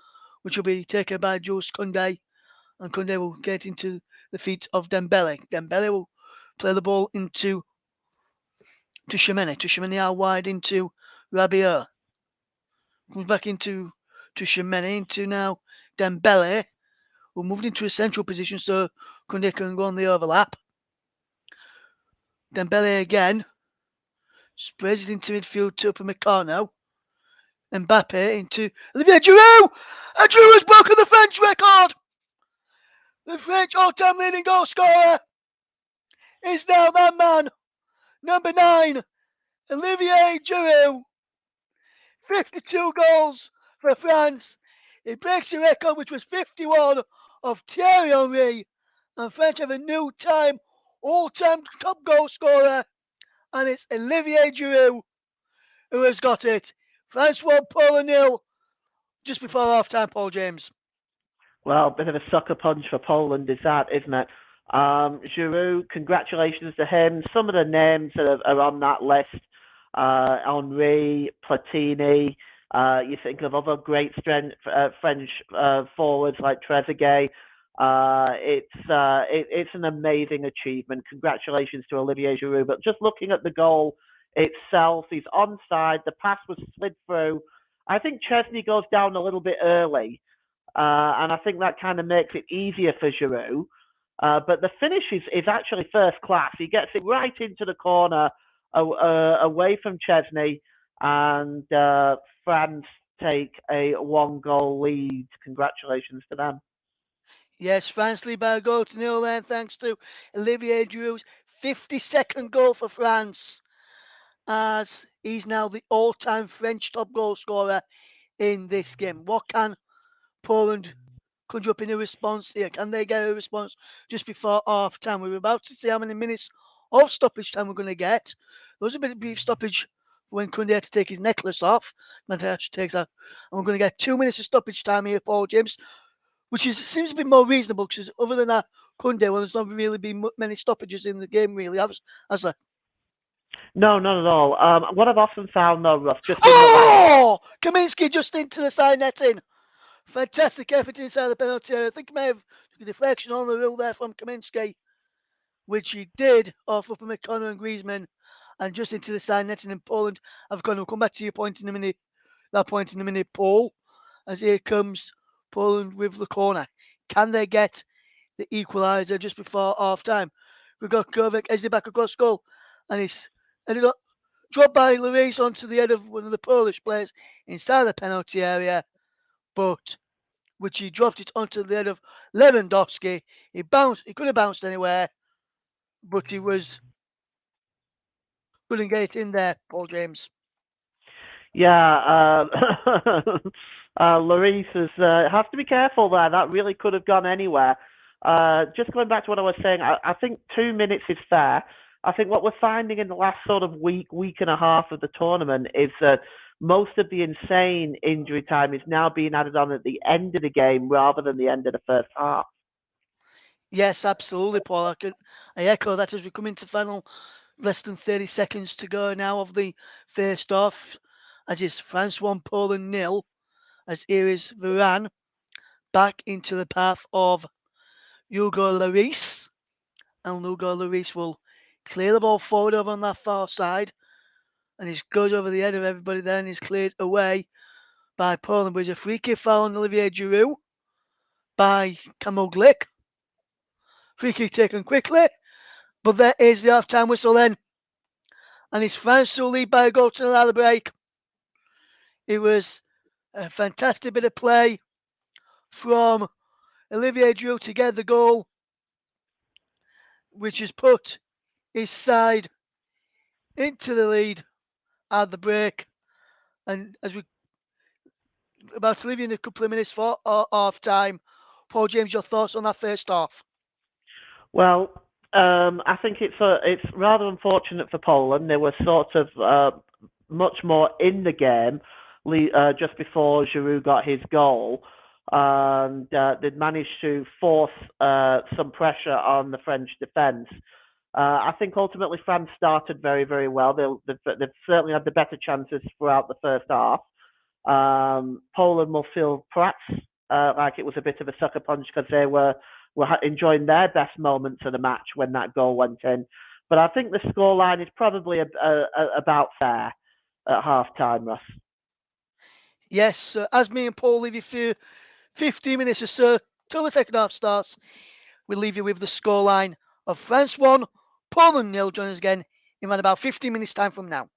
which will be taken by Jules Koundé, and Koundé will get into the feet of Dembele. Dembele will play the ball into Tchouaméni. Tchouaméni out wide into Rabiot. Comes back into Tchouaméni, into now Dembele, who moved into a central position so Koundé can go on the overlap. Dembele again. Sprays it into midfield to Upamecano. Mbappe into Olivier Giroud! And Giroud has broken the French record! The French all-time leading goal scorer is now that man, number 9, Olivier Giroud. 52 goals for France. He breaks the record, which was 51 of Thierry Henry, and French have a new all-time top goal scorer, and it's Olivier Giroud who has got it. France 1, Poland 0, just before half-time, Paul James. Well, a bit of a sucker punch for Poland is that, isn't it? Giroud, congratulations to him. Some of the names that are on that list, Henry, Platini, you think of other great French forwards like Trezeguet. It's an amazing achievement. Congratulations to Olivier Giroud. But just looking at the goal itself, he's onside. The pass was slid through. I think Chesney goes down a little bit early, and I think that kind of makes it easier for Giroud. But the finish is actually first class. He gets it right into the corner away from Chesney, and France take a 1-goal lead. Congratulations to them. Yes, France lead by a goal to nil then, thanks to Olivier Giroud's 52nd goal for France, as he's now the all-time French top goal scorer in this game. What can Poland conjure up in a response here? Can they get a response just before half time? We're about to see how many minutes of stoppage time we're going to get. There was a bit of brief stoppage when Kunde had to take his necklace off. Natasha takes that. And we're going to get 2 minutes of stoppage time here, Paul James, which seems a bit more reasonable because other than that, Kunde, well, there's not really been many stoppages in the game, really, has there? No, not at all. What I've often found, though, Russ, just in the last. Oh! Kaminsky just into the side netting. Fantastic effort inside the penalty area. I think he may have took a deflection on the rule there from Kaminsky, which he did off Upper McConnell and Griezmann, and just into the side netting in Poland. I've gone. We'll come back to your point in a minute. That point in a minute, Paul. As here comes Poland with the corner. Can they get the equaliser just before half time? We've got Kovac as the back across goal, and he's ended up dropped by Lloris onto the head of one of the Polish players inside the penalty area, but which he dropped it onto the head of Lewandowski. He could have bounced anywhere, but he couldn't get it in there, Paul James. Yeah, Lloris has to be careful there. That really could have gone anywhere. Just going back to what I was saying, I think 2 minutes is fair. I think what we're finding in the last sort of week and a half of the tournament is that most of the insane injury time is now being added on at the end of the game rather than the end of the first half. Yes, absolutely, Paul. I echo that as we come into final. Less than 30 seconds to go now of the first half. As is France 1, Poland 0. As here is Varane back into the path of Hugo Lloris. And Hugo Lloris will clear the ball forward over on that far side. And he goes over the head of everybody there and he's cleared away by Poland. But there's a free kick foul on Olivier Giroud by Kamil Glik. Free kick taken quickly. But there is the half time whistle then. And it's France who lead by a goal to another break. It was a fantastic bit of play from Olivier Giroud to get the goal, which has put his side into the lead at the break. And as we're about to leave you in a couple of minutes for half time, Paul James, your thoughts on that first half? Well, I think it's rather unfortunate for Poland. They were sort of much more in the game just before Giroud got his goal, and they'd managed to force some pressure on the French defence. I think ultimately France started very, very well. They've certainly had the better chances throughout the first half. Poland will feel perhaps like it was a bit of a sucker punch because they were enjoying their best moments of the match when that goal went in. But I think the scoreline is probably about fair at half time, Russ. Yes, as me and Paul leave you for 15 minutes or so till the second half starts, we'll leave you with the scoreline of France 1, Poland 0. Join us again in around about 15 minutes' time from now.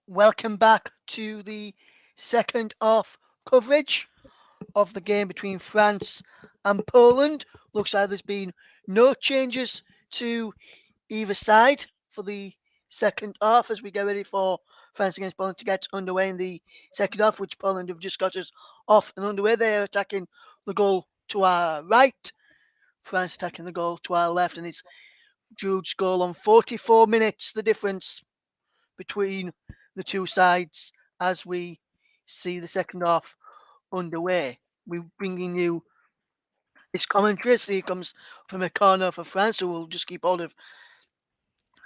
Welcome back to the second half coverage of the game between France and Poland. Looks like there's been no changes to either side for the second half as we get ready for France against Poland to get underway in the second half, which Poland have just got us off and underway. They're attacking the goal to our right, France attacking the goal to our left, and it's Jude's goal on 44 minutes, the difference between the two sides as we see the second half underway. We're bringing you this commentary. So here comes from a corner for France, so we'll just keep hold of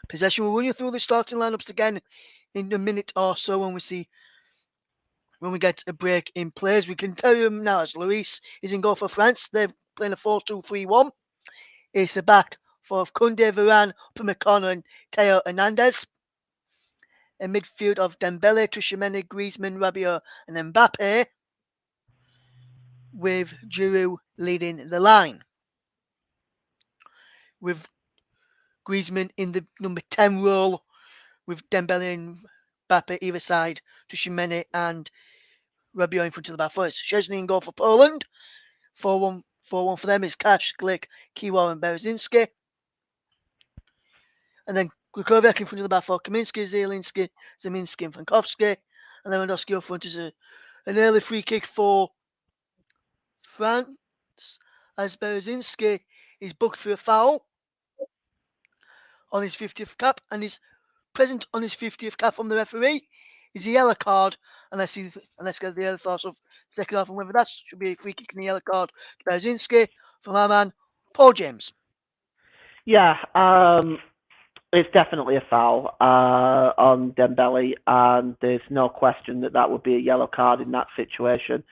possession. We'll run you through the starting lineups again in a minute or so when we get a break in plays. We can tell you now as Luis is in goal for France. They're playing a 4-2-3-1. It's a back for Kunde, Varane, Upamecano and Teo Hernandez. A midfield of Dembele, Tchouaméni, Griezmann, Rabiot and Mbappe, with Giroud leading the line. With Griezmann in the number 10 role, with Dembele and Mbappe either side, Tchouaméni and Rabiot in front of the back four. Szczesny in goal for Poland. 4-1 for them is Kash, Glick, Kiwa and Berezinski. And then Glukovic in front of the back four, Kaminski, Zielinski, Zeminski and Frankowski. And Lewandowski up front is an early free kick for France as Berezinski is booked for a foul on his 50th cap and is present on his 50th cap from the referee is a yellow card. And let's get the other thoughts of the second half and whether that should be a free kick and a yellow card to Berezinski from our man Paul James. Yeah, it's definitely a foul on Dembele, and there's no question that that would be a yellow card in that situation.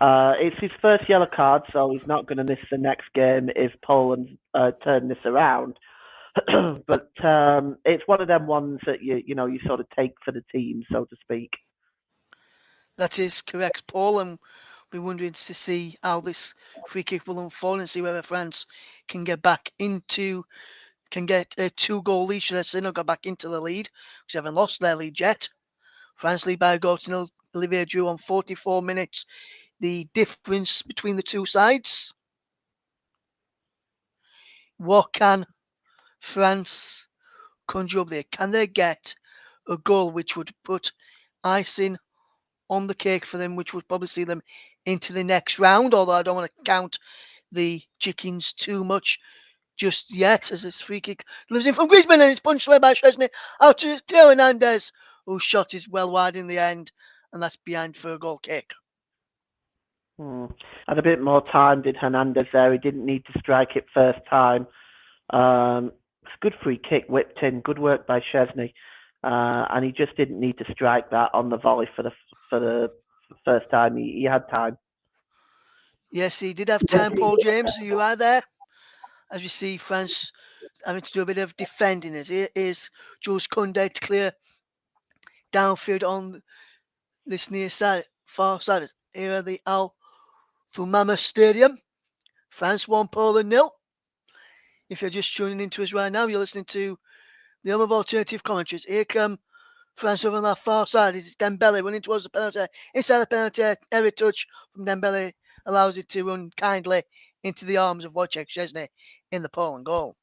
It's his first yellow card, so he's not going to miss the next game if Poland turn this around. But it's one of them ones that you sort of take for the team, so to speak. That is correct, Paul, and we're wondering to see how this free kick will unfold and see whether France can get a 2-goal lead, should I say, not go back into the lead, because they haven't lost their lead yet. France lead by a goal to nil. Olivier Giroud on 44 minutes. The difference between the two sides. What can France conjure up there? Can they get a goal which would put icing on the cake for them, which would probably see them into the next round? Although I don't want to count the chickens too much just yet, as this free kick lives in from Griezmann and it's punched away by Szczesny out to Teo Hernandez, whose shot is well wide in the end, and that's behind for a goal kick. Had a bit more time, did Hernandez there. He didn't need to strike it first time. It's a good free kick, whipped in. Good work by Szczesny. And he just didn't need to strike that on the volley for the first time. He had time. Yes, he did have time, Paul James. You are there. As we see France having to do a bit of defending. As here is Jules Koundé to clear downfield on this near side, far side. Here at the Al Thumama Stadium. France 1, Poland 0. If you're just tuning into us right now, you're listening to the home of alternative commentaries. Here come France over on that far side. It's Dembele running towards the penalty. Inside the penalty, every touch from Dembele allows it to run kindly into the arms of Wojciech Szczesny in the Poland goal.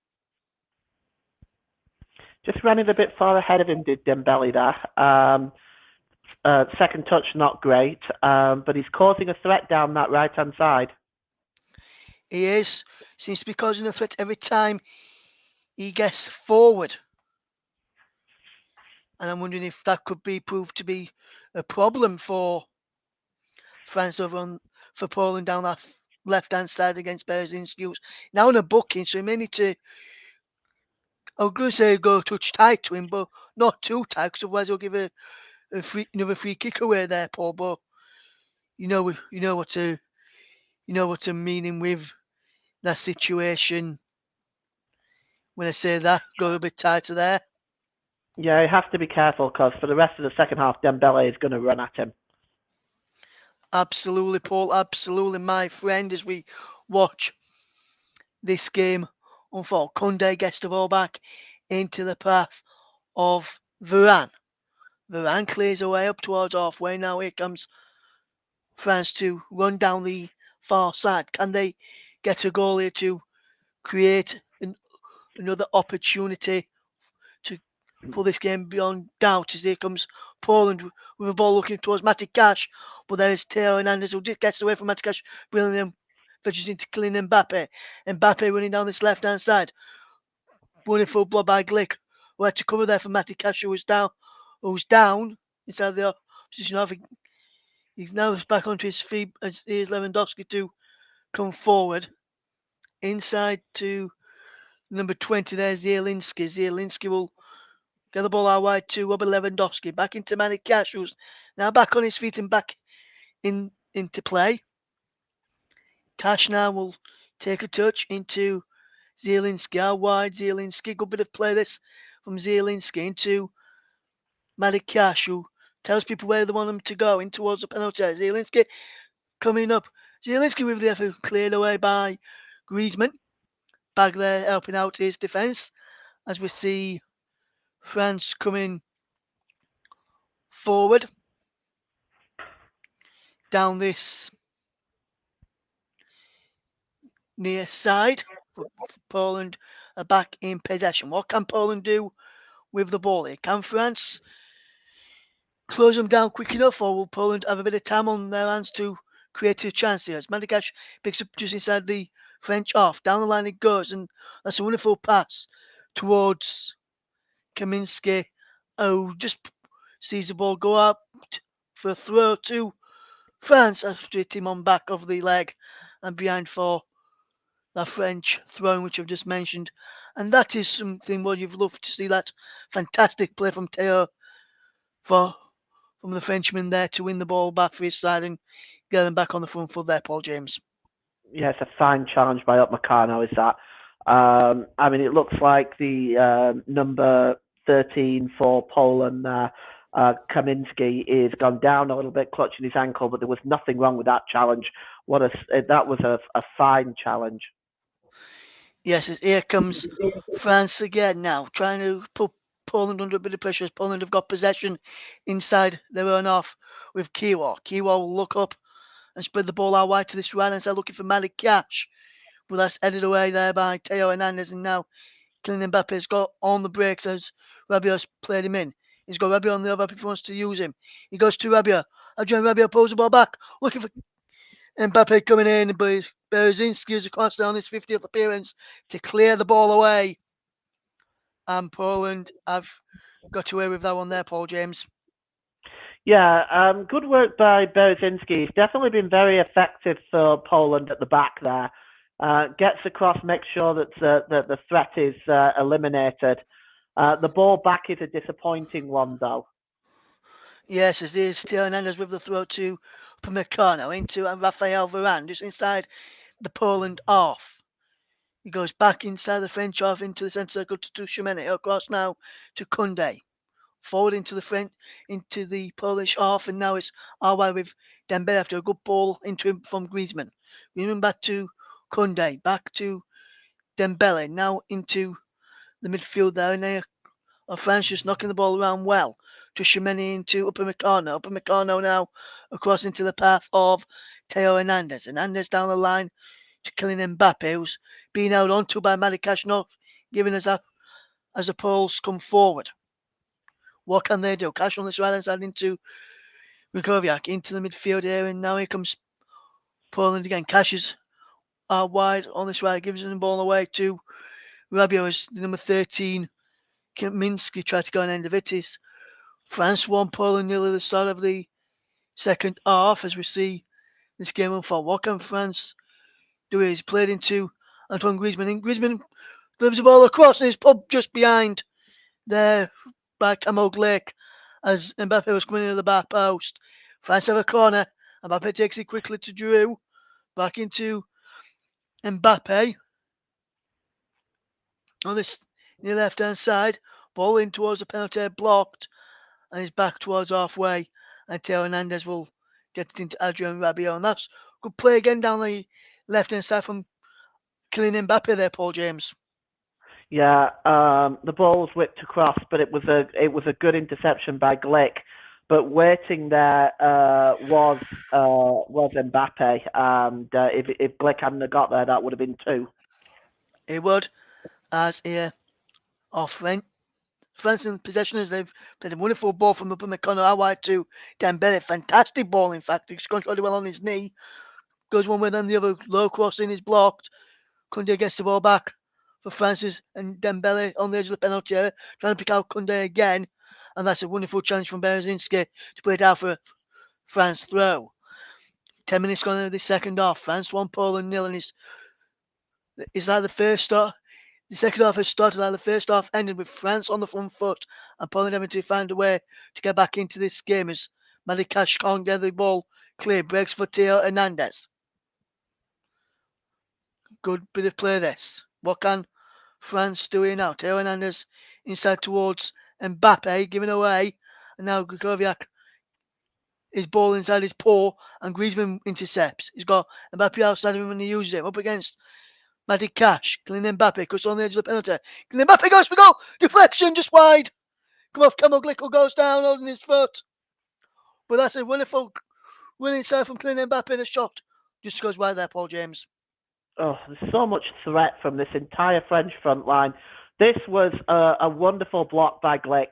Just running a bit far ahead of him, did Dembele there. Second touch, not great, but he's causing a threat down that right-hand side. He is. Seems to be causing a threat every time he gets forward. And I'm wondering if that could be proved to be a problem for France for Poland down that left-hand side against Berezinski. Now in a booking, so he may need to, I was going to say go touch tight to him, but not too tight, because otherwise he'll give another free kick away there, Paul. But you know what I'm meaning with that situation when I say that. Go a bit tighter there. Yeah, he has to be careful because for the rest of the second half, Dembele is going to run at him. Absolutely, Paul. Absolutely, my friend. As we watch this game unfold, Koundé gets the ball back into the path of Varane. Varane clears away up towards halfway. Now here comes France to run down the far side. Can they get a goal here to create another opportunity to pull this game beyond doubt? As here comes Poland with a ball looking towards Matty Cash, but there is Theo Hernandez who just gets away from Matty Cash, bringing him fetches into Kylian Mbappe. Mbappe running down this left hand side, running full blood by Glick, who had to cover there for Matty Cash, who was down inside the position of. He's now back onto his feet as here's Lewandowski to come forward. Inside to number 20, there's Zielinski. Zielinski will get the ball out wide to Robert Lewandowski. Back into Manny Cash, who's now back on his feet and back into play. Cash now will take a touch into Zielinski. Out wide, Zielinski. Good bit of play this from Zielinski into Manny Cash, who tells people where they want him to go in towards the penalty. Zielinski coming up. Zielinski with the effort cleared away by Griezmann. Back there helping out his defence as we see France coming forward down this near side. Poland are back in possession. What can Poland do with the ball here? Can France close them down quick enough, or will Poland have a bit of time on their hands to create a chance here? As Mandikash picks up just inside the French off, down the line it goes, and that's a wonderful pass towards Kaminski. Oh, just sees the ball go up for a throw to France after hitting him on back of the leg and behind for the French throwing, which I've just mentioned. And that is something what you've loved to see, that fantastic play from Theo from the Frenchman there to win the ball back for his side and get them back on the front foot there, Paul James. Yeah, it's a fine challenge by Upamecano, is that? I mean, it looks like the number 13 for Poland there, Kaminski, is gone down a little bit, clutching his ankle, but there was nothing wrong with that challenge. That was a fine challenge. Yes, here comes France again now, trying to put Poland under a bit of pressure. Poland have got possession inside their own half with Kiwa. Kiwa will look up and spread the ball out wide to this right hand side, looking for Malik Catch. But that's headed away there by Theo Hernandez, and now Kylian Mbappe's got on the brakes as Rabiot's played him in. He's got Rabiot on the other if he wants to use him. He goes to Rabiot. Adrian Rabiot pulls the ball back, looking for Mbappe coming in, but Berzinski is across on his 50th appearance to clear the ball away. And Poland have got away with that one there, Paul James. Yeah, good work by Berzinski. He's definitely been very effective for Poland at the back there. Gets across, makes sure that the threat is eliminated. The ball back is a disappointing one, though. Yes, it is. Theo Hernandez with the throw to Upamecano into Rafael Varane, just inside the Poland half. He goes back inside the French half into the centre circle to Tushimene. Across now to Kunde. Forward into the Polish half, and now it's Arwell with Dembele after a good ball into him from Griezmann. Griezmann back to Kunde, back to Dembele, now into the midfield there, and they are France just knocking the ball around well. To Shimeni into Upamecano. Upamecano now across into the path of Theo Hernandez. Hernandez down the line to Kylian Mbappe, who's being held onto by Madikash, not giving us up as the Poles come forward. What can they do? Cash on this right hand side into Rikoviak, into the midfield here, and now here comes Poland again. Cash is wide on this right, gives the ball away to Rabiot as the number 13. Kaminski tried to go on end of it. Is France 1, Poland nearly the start of the second half as we see this game unfold. What can France do? He's played into Antoine Griezmann, and Griezmann delivers the ball across, and he's put just behind there by Camo Glick as Mbappe was coming into the back post. France have a corner. Mbappe takes it quickly to Drew. Back into Mbappe on this near left hand side. Ball in towards the penalty, blocked, and he's back towards halfway. And Theo Hernandez will get it into Adrian Rabiot. And that's good play again down the left hand side from Kylian Mbappe there, Paul James. Yeah, the ball was whipped across, but it was a good interception by Glick. But waiting there was Mbappe, and if Glick hadn't have got there, that would have been two. It would, as here our France in possession as they've played a wonderful ball from Upper McConnell out wide to Dembele. Fantastic ball, in fact. He's controlled it well on his knee. Goes one way, then the other. Low crossing is blocked. Kunde gets the ball back for Francis and Dembele on the edge of the penalty area, trying to pick out Kunde again. And that's a wonderful challenge from Berezinski to put it out for France throw. 10 minutes gone into the second half. France 1, Poland 0. And it's like the first start. The second half has started like the first half ended with France on the front foot and Poland having to find a way to get back into this game as Madikash can't get the ball clear. Breaks for Theo Hernandez. Good bit of play this. What can France do here now? Theo Hernandez inside towards Mbappe, giving away. And now Grukoviak is ball inside his paw and Griezmann intercepts. He's got Mbappe outside of him when he uses it. Up against Matty Cash. Kylian Mbappe cuts on the edge of the penalty. Kylian Mbappe goes for goal. Deflection just wide. Come off, Camel Glickle goes down holding his foot. But that's a wonderful winning save from Kylian Mbappe in a shot. Just goes wide there, Paul James. Oh, there's so much threat from this entire French front line. This was a wonderful block by Glick.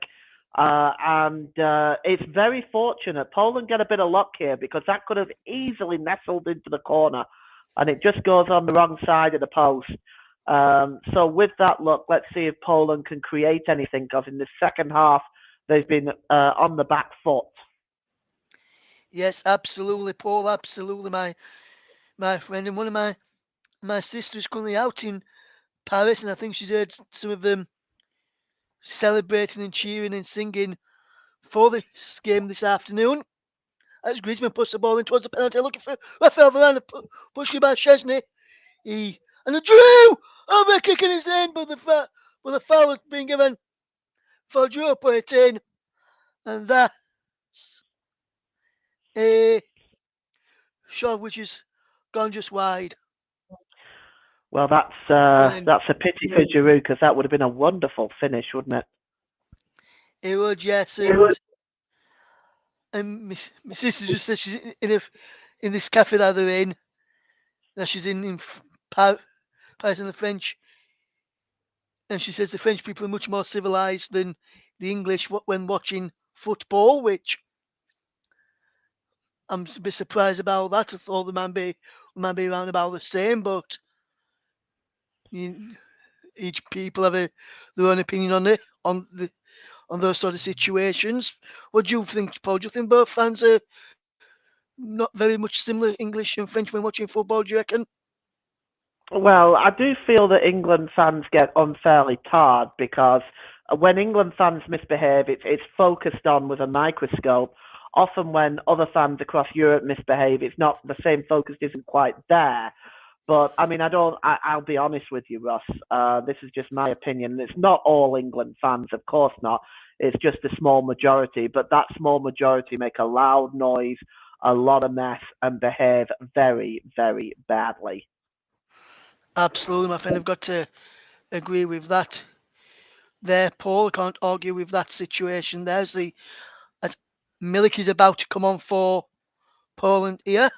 And it's very fortunate. Poland get a bit of luck here because that could have easily nestled into the corner. And it just goes on the wrong side of the post. So with that luck, let's see if Poland can create anything because in the second half, they've been on the back foot. Yes, absolutely, Paul. Absolutely, my friend. And one of my sisters currently out in Paris, and I think she's heard some of them celebrating and cheering and singing for this game this afternoon. As Griezmann puts the ball in towards the penalty, looking for Rafael Varane, pushed by Chesney. And a Drew! Oh, they're kicking his in, but the foul has been given for Drew put it in. And that's a shot which has gone just wide. Well, that's a pity for Giroud because that would have been a wonderful finish, wouldn't it? It would, yes, and my sister just said she's in this cafe that they're in. Now she's in Paris in the French, and she says the French people are much more civilized than the English when watching football, which I'm a bit surprised about that. I thought they might be around about the same, but each people have their own opinion on those sort of situations. What do you think, Paul? Do you think both fans are not very much similar English and French when watching football? Do you reckon? Well, I do feel that England fans get unfairly tarred because when England fans misbehave, it's focused on with a microscope. Often, when other fans across Europe misbehave, it's not the same focus isn't quite there. But I mean, I don't. I'll be honest with you, Ross. This is just my opinion. It's not all England fans, of course not. It's just a small majority. But that small majority make a loud noise, a lot of mess, and behave very, very badly. Absolutely, my friend. I've got to agree with that. There, Paul. I can't argue with that situation. As Milik is about to come on for Poland here.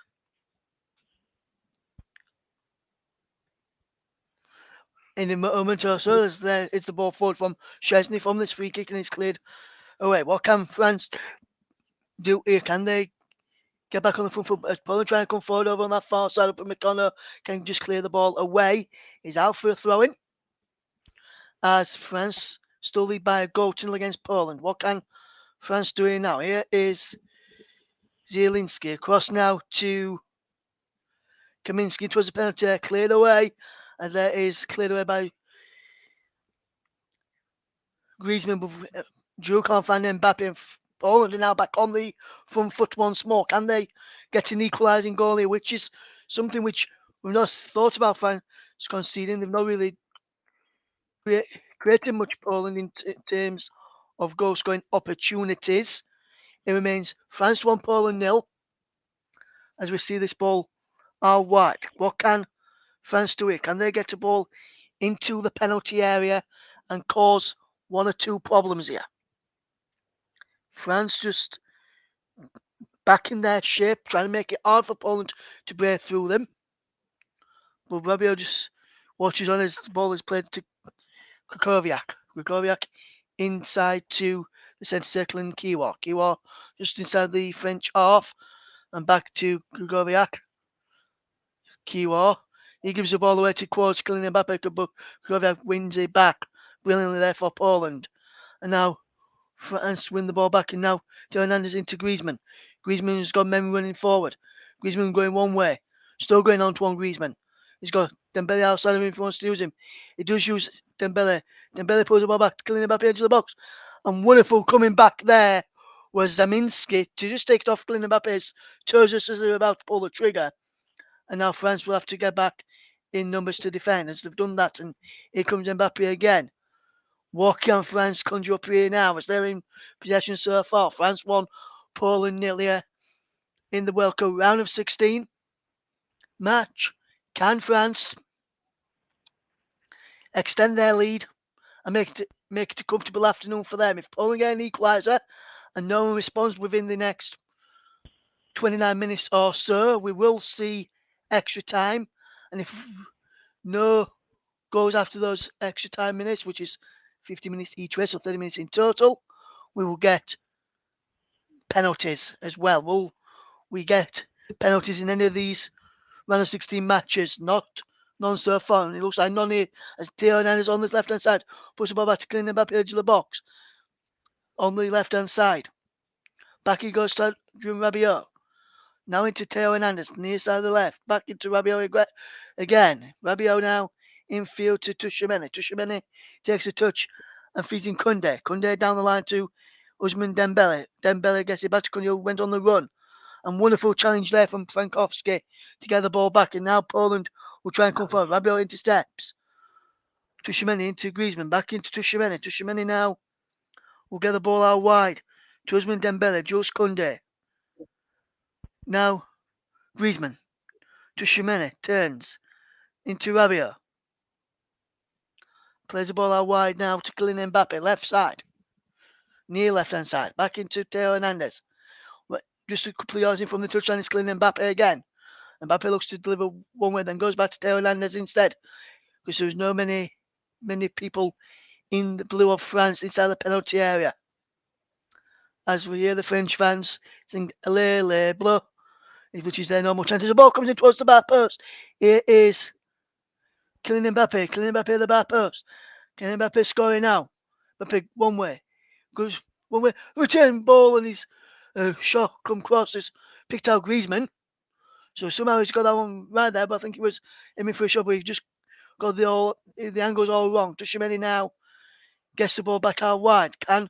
In a moment or so, it's the ball forward from Chesney from this free kick and it's cleared away. What can France do here? Can they get back on the front foot? Poland trying to come forward over on that far side up at McConnell. Can just clear the ball away. He's out for a throw in. As France still lead by a goal to nil against Poland. What can France do here now? Here is Zielinski across now to Kaminski towards the penalty, cleared away. And there is cleared away by Griezmann. But Drew can't find Mbappe and Poland are now back on the front foot once more. Can they get an equalising goal here, which is something which we've not thought about France conceding. They've not really created much Poland in terms of goal scoring opportunities. It remains France 1, Poland 0. As we see this ball out wide. What can France do here? Can they get a ball into the penalty area and cause one or two problems here. France just back in their shape, trying to make it hard for Poland to break through them. But Rabiot just watches on as the ball is played to Krakowiak. Krakowiak inside to the centre circle in Kiwa. Kiwa just inside the French half and back to Krakowiak. Kiwa. He gives the ball away to Quads, Kylian Mbappe, but Krakowiak wins it back. Brilliantly there for Poland. And now France win the ball back, and now Theo Hernandez into Griezmann. Griezmann has got men running forward. Griezmann going one way. Still going on to one Griezmann. He's got Dembele outside of him if he wants to use him. He does use Dembele. Dembele pulls the ball back to Kylian Mbappe edge of the box. And wonderful coming back there was Zaminski to just take it off Kylian Mbappe's toes just as they're about to pull the trigger. And now France will have to get back in numbers to defend as they've done that. And here comes Mbappe again. What can France conjure up here now as they're in possession so far? France won, Poland nearly in the World Cup round of 16 match. Can France extend their lead and make it a comfortable afternoon for them? If Poland get an equaliser and no one responds within the next 29 minutes or so, we will see extra time. And if no goes after those extra time minutes, which is 50 minutes each way, so 30 minutes in total, we will get penalties as well. Will we get penalties in any of these round of 16 matches? None so far. And it looks like none here as Theo Hernandez on this left hand side puts the ball back to Kylian Mbappe edge of the box on the left hand side. Back he goes to Rabiot. Now into Theo Hernandez, near side of the left. Back into Rabiot again. Rabiot now infield to Tchouaméni. Tchouaméni takes a touch and feeds in Koundé. Koundé down the line to Ousmane Dembele. Dembele gets it back to Koundé, who went on the run. And wonderful challenge there from Frankowski to get the ball back. And now Poland will try and come forward. Rabiot intercepts. Tchouaméni into Griezmann. Back into Tchouaméni. Tchouaméni now will get the ball out wide to Ousmane Dembele. Jules Koundé. Now Griezmann. Tchouaméni turns into Rabiot. Plays the ball out wide now to Kylian Mbappe. Left side. Near left hand side. Back into Theo Hernandez. Just a couple of yards in from the touchline is Kylian Mbappe again. Mbappe looks to deliver one way, then goes back to Theo Hernandez instead. Because there's no many people in the blue of France inside the penalty area. As we hear the French fans sing "Allez, les bleus," which is their normal chant. As the ball comes in towards the bar post, here is Kylian Mbappe. Kylian Mbappe at the bar post. Kylian Mbappe scoring now. Mbappe one way. Goes one way. Return ball and his shot come crosses. Picked out Griezmann. So somehow he's got that one right there, but I think he was aiming for a shot, but he just got the angles all wrong. Tchouaméni now gets the ball back out wide. Can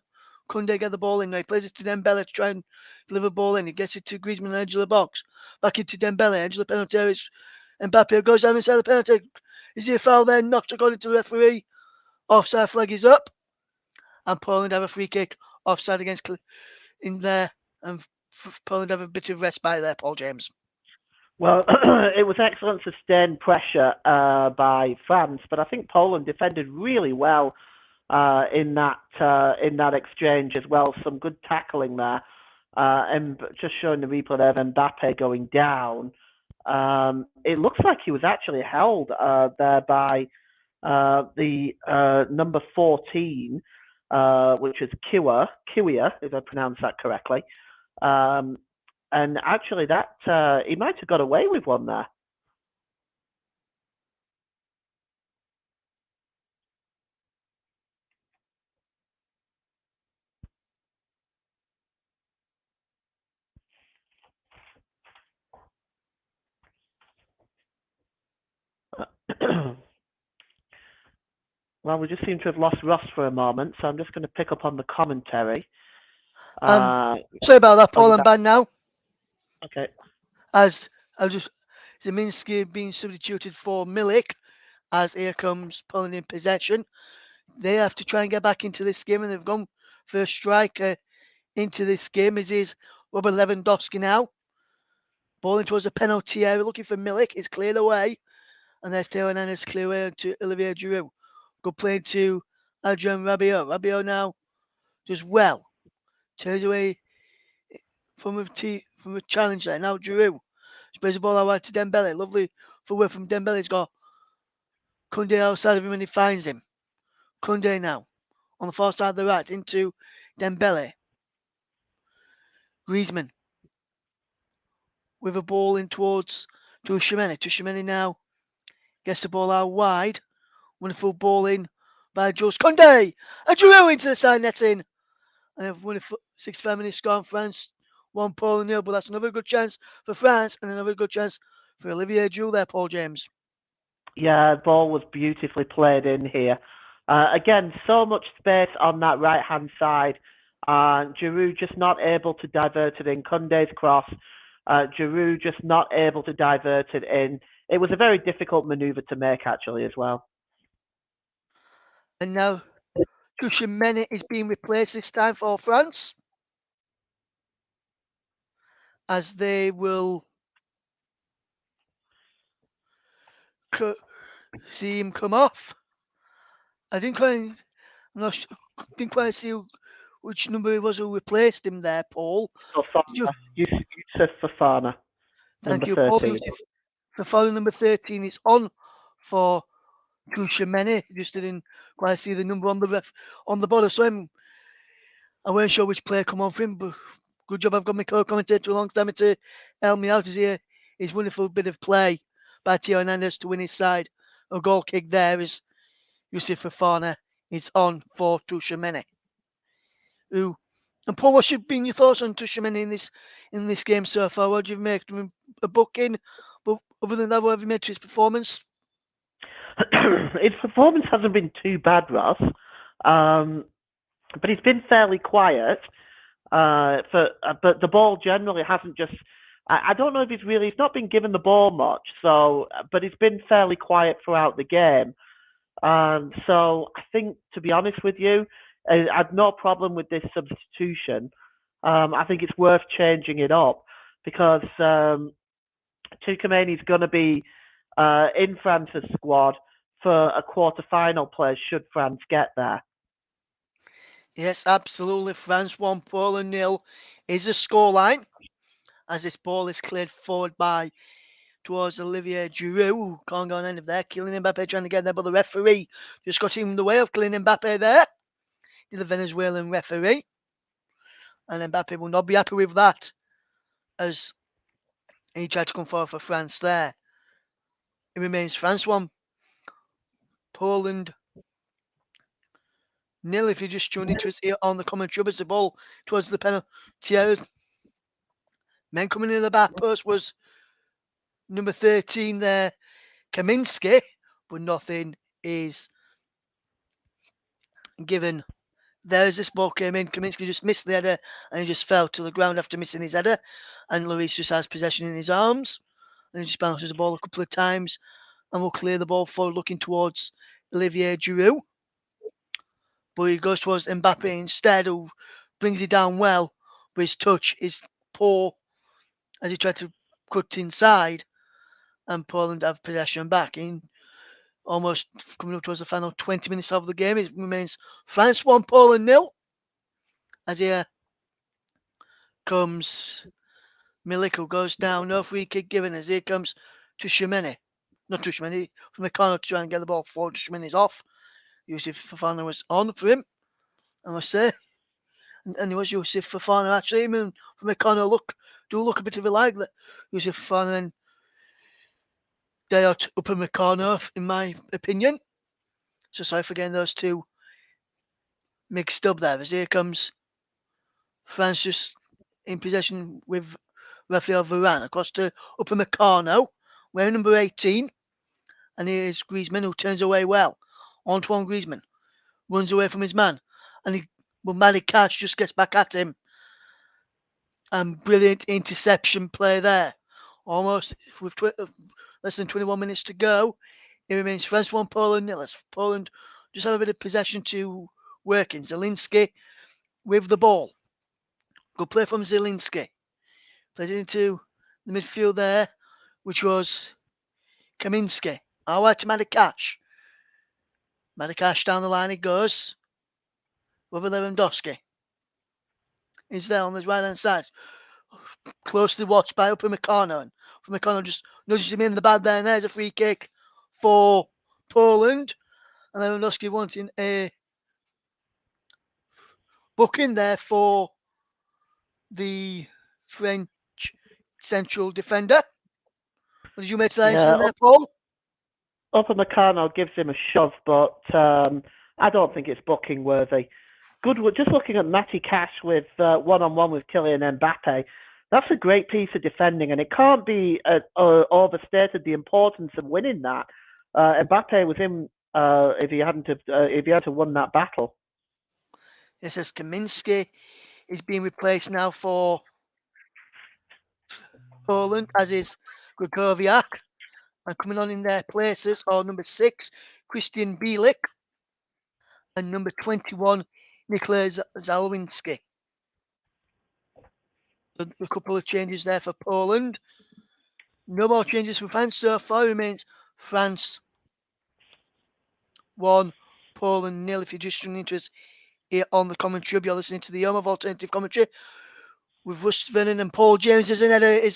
Koundé get the ball in? Now he plays it to Dembele to try and deliver the ball in. He gets it to Griezmann on the edge of the box. Back into Dembele, edge of the penalty area. Mbappe goes down inside the penalty. Is he a foul there? Not according to the referee. Offside flag is up. And Poland have a free kick offside against in there. And Poland have a bit of respite there, Paul James. Well, it was excellent sustained pressure by France, but I think Poland defended really well in that exchange as well. Some good tackling there, and just showing the replay there of Mbappe going down. It looks like he was actually held there by the number 14, which is Kiwa, if I pronounce that correctly. And actually, that he might have got away with one there. Well, we just seem to have lost Ross for a moment, so I'm just going to pick up on the commentary. Sorry about that, Paul. I'm back now. Okay. As Zaminski being substituted for Milik, as here comes Poland in possession. They have to try and get back into this game, and they've gone for a striker into this game. As is Robert Lewandowski now. Ball towards the penalty area, looking for Milik. It's cleared away. And there's Theo Hernandez clear away to Olivier Giroud. Good play to Adrian Rabiot. Rabiot now does well. Turns away from a challenge there. Now Giroud. Sprays the ball out to Dembele. Lovely forward from Dembele. He's got Koundé outside of him and he finds him. Koundé now on the far side of the right into Dembele. Griezmann with a ball in towards Tchouaméni. Tchouaméni now gets the ball out wide. Wonderful ball in by Jules Koundé. And Giroud into the side netting. And they've won 65 minutes gone. France 1 Poland 0. But that's another good chance for France and another good chance for Olivier Giroud there, Paul James. Yeah, the ball was beautifully played in here. Again, so much space on that right-hand side. Giroud just not able to divert it in. Koundé's cross. Giroud just not able to divert it in. It was a very difficult manoeuvre to make, actually, as well. And now Tchouaméni is being replaced this time for France. As they will see him come off. I didn't quite, didn't quite see which number it was who replaced him there, Paul. Fofana. Yusuf Fofana, Thank number you, Paul. 13. Fofana number 13 is on for Tchouaméni. Just didn't quite see the number on the bottom. So I weren't sure which player come on for him, but good job I've got my co-commentator alongside me to help me out. His wonderful bit of play by Theo Hernandez to win his side. A goal kick there is Yusuf Fofana is on for Tchouaméni. Who and Paul, what's been your thoughts on Tchouaméni in this game so far? What do you make a booking? But other than that, what have you made to his performance? His performance hasn't been too bad, Ross, but he's been fairly quiet. But the ball generally hasn't just. I don't know if he's not been given the ball much. So, but he's been fairly quiet throughout the game. So I think, to be honest with you, I have no problem with this substitution. I think it's worth changing it up because Tchouaméni is going to be in France's squad for a quarter-final place should France get there. Yes, absolutely. France 1, Poland 0 is a scoreline as this ball is cleared forward towards Olivier Giroud, who can't go on end of there. Kylian Mbappe trying to get there, but the referee just got in the way of Kylian Mbappe there. The Venezuelan referee. And Mbappe will not be happy with that as he tried to come forward for France there. It remains France 1, Poland 0. If you just tuned into us here on the commentary, as the ball towards the penalty area. Men coming in the back post was number 13 there, Kaminski, but nothing is given. There as this ball came in, Kaminski just missed the header and he just fell to the ground after missing his header. And Lloris just has possession in his arms. And he just bounces the ball a couple of times and will clear the ball forward looking towards Olivier Giroud. But he goes towards Mbappe instead, who brings it down well, but his touch is poor as he tried to cut inside. And Poland have possession back in almost coming up towards the final 20 minutes of the game. It remains France 1, Poland 0. As here comes Milik, who goes down. No free kick given as here comes Tchouaméni. Not Tchouaméni, from the corner to try and get the ball forward. Tchouaméni's off. Yusuf Fofana was on for him, I must say. And it was Yusuf Fofana actually. I mean, from the corner, look a bit of a like that. Yusuf Fofana and Dayot up in the corner, in my opinion. So sorry for getting those two mixed up there. As here comes France just in possession with Rafael Varane across to Upamecano, wearing number 18. And here's Griezmann, who turns away well. Antoine Griezmann runs away from his man. And Malik Cash just gets back at him. And brilliant interception play there. Almost with less than 21 minutes to go. It remains France 1, Poland 0. Poland just had a bit of possession to work in. Zielinski with the ball. Good play from Zielinski. Plays it into the midfield there, which was Kaminski. Out wide to Madikash. Madikash down the line he goes. With Lewandowski. He's there on his right hand side. Closely watched by Upamecano. And Upamecano just nudges him in the bad there, and there's a free kick for Poland. And Lewandowski wanting a booking there for the French central defender. What did you make to that incident there, Paul? Upamecano gives him a shove, but I don't think it's booking worthy. Good. Just looking at Matty Cash with one-on-one with Kylian Mbappe, that's a great piece of defending, and it can't be overstated the importance of winning that. Mbappe was in if he hadn't won that battle. It says Kaminski is being replaced now for Poland, as is Gregoviak. And coming on in their places are number 6, Christian Bielik, and number 21, Nikolaj Zalwinski. So a couple of changes there for Poland. No more changes for France. So far remains France 1, Poland 0. If you're just tuning into us here on the commentary, you're listening to the Home of Alternative Commentary with Russ Vernon and Paul James is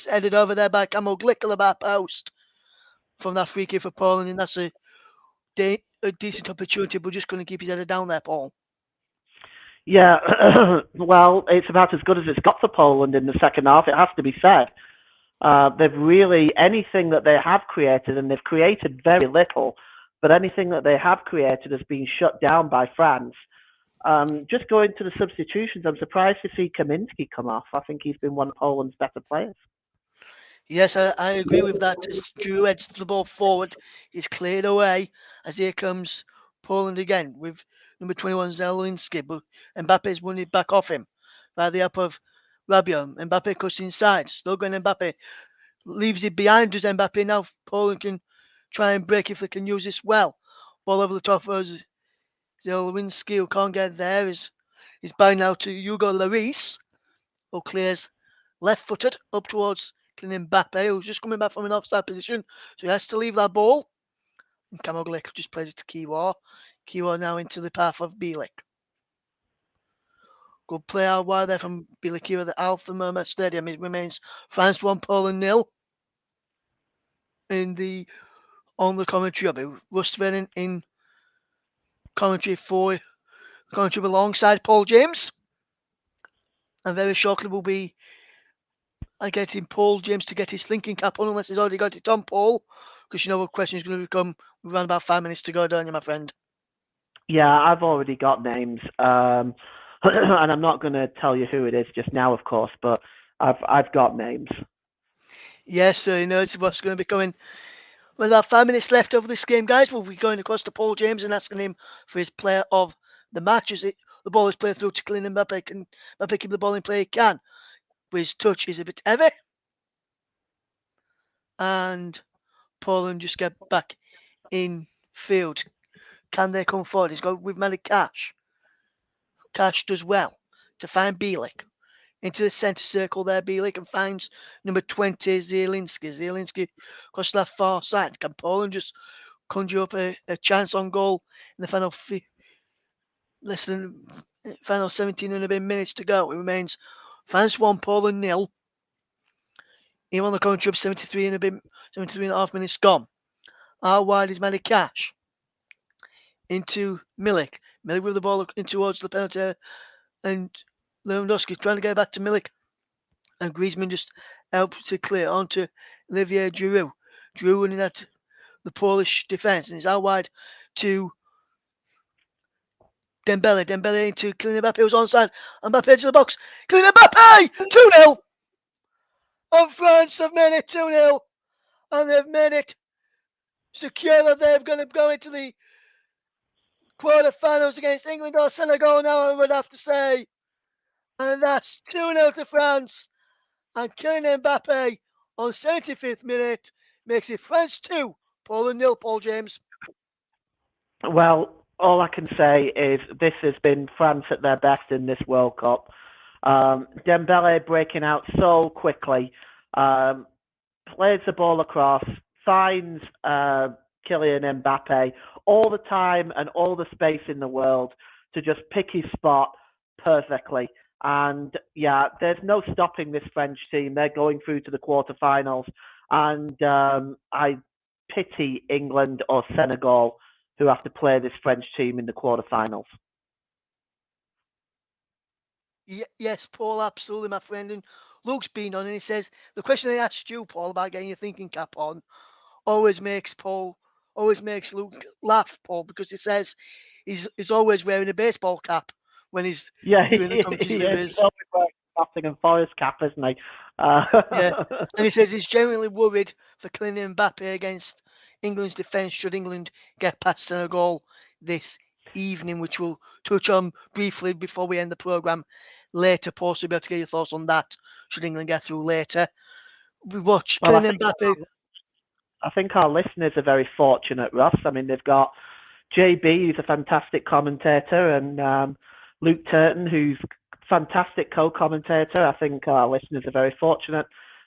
headed over there by Camo Glickle about post from that free kick for Poland, and that's a decent opportunity, but just going to keep his head down there, Paul. Yeah, well, it's about as good as it's got for Poland in the second half, it has to be said. They've really, anything that they have created, and they've created very little, but anything that they have created has been shut down by France. Just going to the substitutions, I'm surprised to see Kaminski come off. I think he's been one of Poland's better players. Yes, I agree with that. As Drew heads the ball forward, he's cleared away as here comes Poland again with number 21 Zelinski, but Mbappe's won it back off him by the help of Rabiot. Mbappe cuts inside, still going Mbappe, leaves it behind us Mbappe. Now Poland can try and break if they can use this well. Ball over the top for Zelinski, who can't get there. He's by now to Hugo Lloris, who clears left-footed up towards Kylian Mbappe, who's just coming back from an offside position, so he has to leave that ball. And Kamoglik just plays it to Kiwa. Kiwa now into the path of Bielik. Good play out wide there from Bielik here at the Alpha Murmur Stadium. It remains France 1, Poland 0. On the commentary of it, Russ Vernon in commentary alongside Paul James. And very shortly will be getting Paul James to get his thinking cap on, unless he's already got it on, Paul, because you know what question is going to become. We've around about 5 minutes to go, don't you, my friend? Yeah, I've already got names, and I'm not going to tell you who it is just now, of course, but I've got names. Yes, so he knows what's going to be coming. With about 5 minutes left of this game, guys, we'll be going across to Paul James and asking him for his player of the match. As the ball is played through to Kylian Mbappe. Can Mbappe keep the ball in play? He can. But his touch is a bit heavy. And Poland just get back in field. Can they come forward? He's got with Malik Cash. Cash does well to find Bielik. Into the centre circle there, Bielik, and finds number 20, Zielinski. Zielinski across that far side. Can Poland just conjure up a chance on goal in the final final 17 and a bit minutes to go? It remains France 1, Poland 0. Even on the commentary of 73 and a half minutes gone. Out wide is Malik Cash. Into Milik. Milik with the ball in towards the penalty area, and Lewandowski trying to get back to Milik. And Griezmann just helps to clear onto Olivier Giroud. Giroud running at the Polish defence, and he's out wide to Dembele. Dembele into Kylian Mbappe, who's onside. Mbappe into the box. Kylian Mbappe! 2-0! And France have made it 2-0. And they've made it secure that they're going to go into the quarter-finals against England or Senegal now, I would have to say. And that's 2-0 to France. And Kylian Mbappe on 75th minute makes it France 2, Poland 0, Paul James. Well, all I can say is this has been France at their best in this World Cup. Dembele breaking out so quickly, plays the ball across, finds Kylian Mbappe all the time and all the space in the world to just pick his spot perfectly. And yeah, there's no stopping this French team. They're going through to the quarterfinals, and I pity England or Senegal who have to play this French team in the quarterfinals. Yes, Paul, absolutely, my friend. And Luke's been on, and he says the question I asked you, Paul, about getting your thinking cap on, always makes Luke laugh, Paul, because he says he's always wearing a baseball cap when he's Yeah, doing the commentaries with yes, he's his. always wearing Nottingham Forest cap, isn't he? Yeah, and he says he's genuinely worried for Kylian Mbappe against England's defence should England get past Senegal this evening, which we'll touch on briefly before we end the programme later. Paul, so you'll be able to get your thoughts on that should England get through later. We watch Well, Kylian Mbappe. I think our listeners are very fortunate, Ross. I mean, they've got JB, who's a fantastic commentator, and Luke Turton, who's fantastic co-commentator. I think our listeners are very fortunate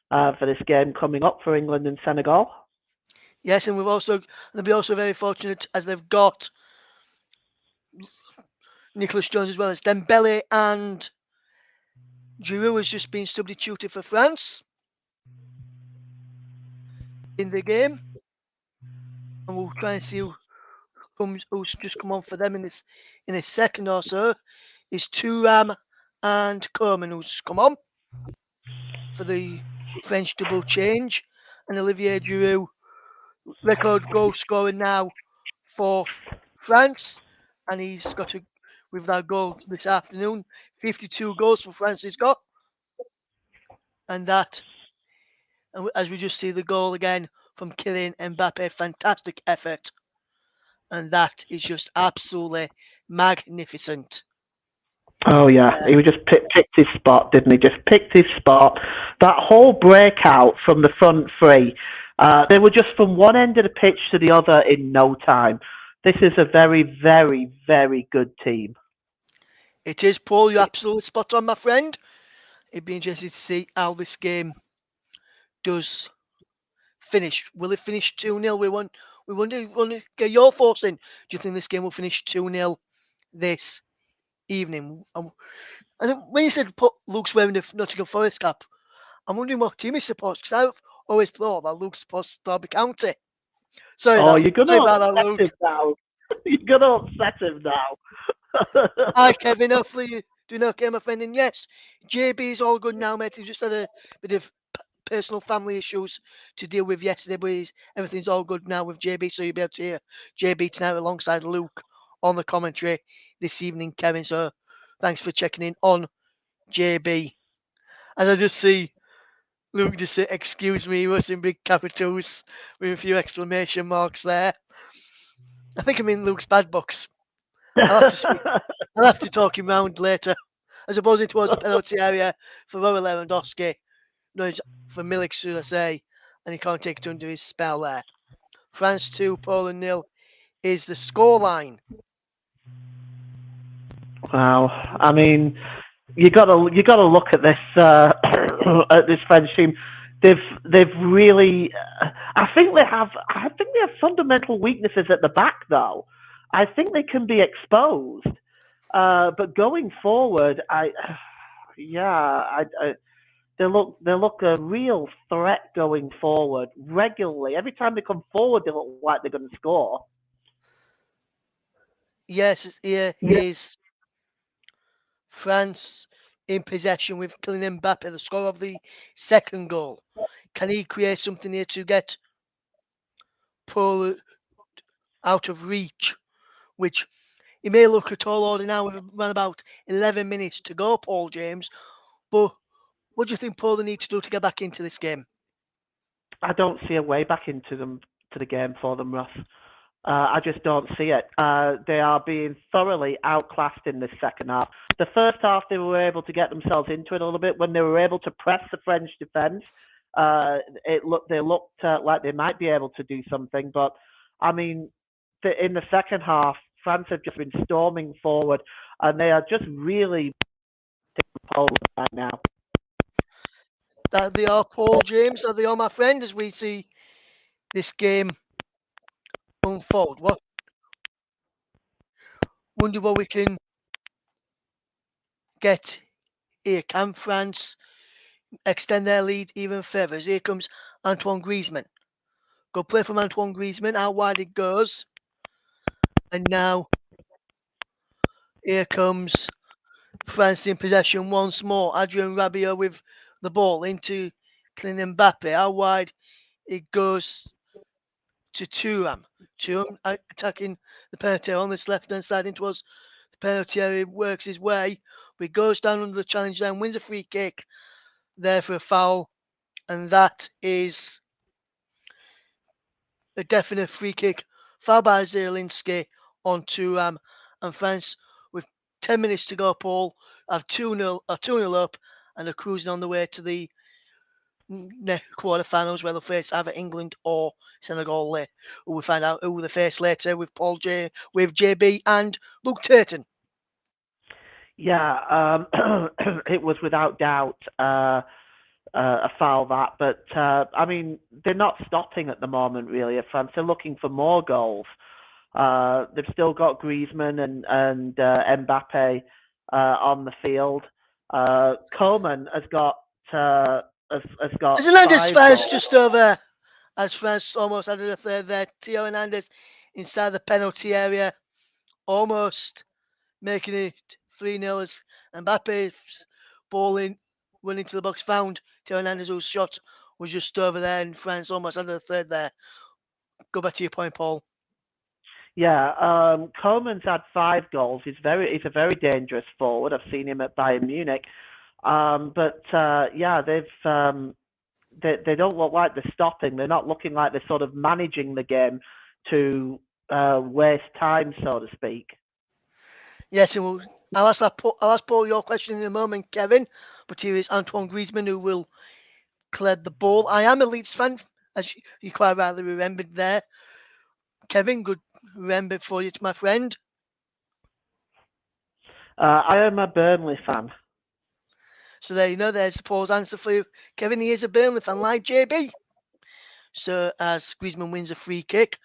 for this game coming up for England and Senegal. Yes, and they'll be also very fortunate as they've got Nicholas Jones as well as Dembele, and Giroud has just been substituted for France in the game, and we'll try and see who's just come on for them in a second or so. Is Thuram and Coman who's come on for the French double change, and Olivier Giroud, record goal scorer now for France, and he's got with that goal this afternoon, 52 goals for France he's got, and as we just see the goal again from Kylian Mbappe, fantastic effort, and that is just absolutely magnificent. Oh yeah, he was just picked his spot, didn't he? Just picked his spot. That whole breakout from the front three, they were just from one end of the pitch to the other in no time. This is a very, very, very good team. It is, Paul. You're absolutely spot on, my friend. It'd be interesting to see how this game does finish. Will it finish 2-0? We want to get your thoughts in. Do you think this game will finish 2-0 this evening? And when you said put Luke's wearing the Nottingham Forest cap, I'm wondering what team he supports, because I've always thought that Luke supports Derby County. Oh, you're Sorry gonna about that, upset Luke. him now. You're gonna upset him now. Hi, Kevin. Hopefully you doing okay, my friend. And yes, JB's all good now, mate. He just had a bit of personal family issues to deal with yesterday, but everything's all good now with JB, so you'll be able to hear JB tonight alongside Luke on the commentary this evening, Kevin. So thanks for checking in on JB. As I just see Luke just say, excuse me, he was in big capitals with a few exclamation marks there. I think I'm in Luke's bad books. I'll have to talk him round later. I suppose it was the penalty area for Robert Lewandowski. No, for Milik, should I say, and he can't take it under his spell there. France 2, Poland 0 is the scoreline. Wow, I mean, you gotta look at this at this French team. They've really, I think they have fundamental weaknesses at the back though. I think they can be exposed, but going forward, yeah, they look a real threat going forward regularly. Every time they come forward, they look like they're going to score. Yes, here is France in possession with Kylian Mbappe, the scorer of the second goal. Can he create something here to get Poland out of reach? Which he may look a tall order now with around about 11 minutes to go, Paul James. But what do you think Poland need to do to get back into this game? I don't see a way back into them to the game for them, Ross. I just don't see it. They are being thoroughly outclassed in this second half. The first half, they were able to get themselves into it a little bit when they were able to press the French defence. They looked like they might be able to do something, but I mean, in the second half, France have just been storming forward, and they are just really Poland right now. That they are, Paul James. Are they all, my friend, as we see this game unfold. Wonder what we can get here. Can France extend their lead even further? As here comes Antoine Griezmann. Good play from Antoine Griezmann. How wide it goes. And now here comes France in possession once more. Adrien Rabiot with the ball into Kylian Mbappe. How wide it goes to Thuram. Thuram attacking the penalty on this left hand side into us. The penalty area works his way, but he goes down under the challenge line, wins a free kick there for a foul, and that is a definite free kick. Foul by Zielinski on Thuram, and France with 10 minutes to go, Paul, have 2-0 up and are cruising on the way to the quarterfinals where they'll face either England or Senegal. We'll find out who they face later with with JB and Luke Turton. Yeah, it was without doubt a foul that, but I mean they're not stopping at the moment really at France. They're looking for more goals. They've still got Griezmann and Mbappe on the field. Coman has got Hernandez 5 goals. fires just over as France almost added a third there. Theo Hernandez inside the penalty area, almost making it 3-0 as Mbappe's ball in, went into the box, found Theo Hernandez, whose shot was just over there, and France almost added a third there. Go back to your point, Paul. Yeah, Coman's had 5 goals. He's a very dangerous forward. I've seen him at Bayern Munich. But yeah, they don't look like they're stopping. They're not looking like they're sort of managing the game to waste time, so to speak. Yes, and I'll ask Paul your question in a moment, Kevin. But here is Antoine Griezmann who will clear the ball. I am a Leeds fan, as you quite rightly remembered there. Kevin, good remember for you, to my friend. I am a Burnley fan. So there you know, there's Paul's answer for you. Kevin, he is a Burnley fan, like JB. So as Griezmann wins a free kick.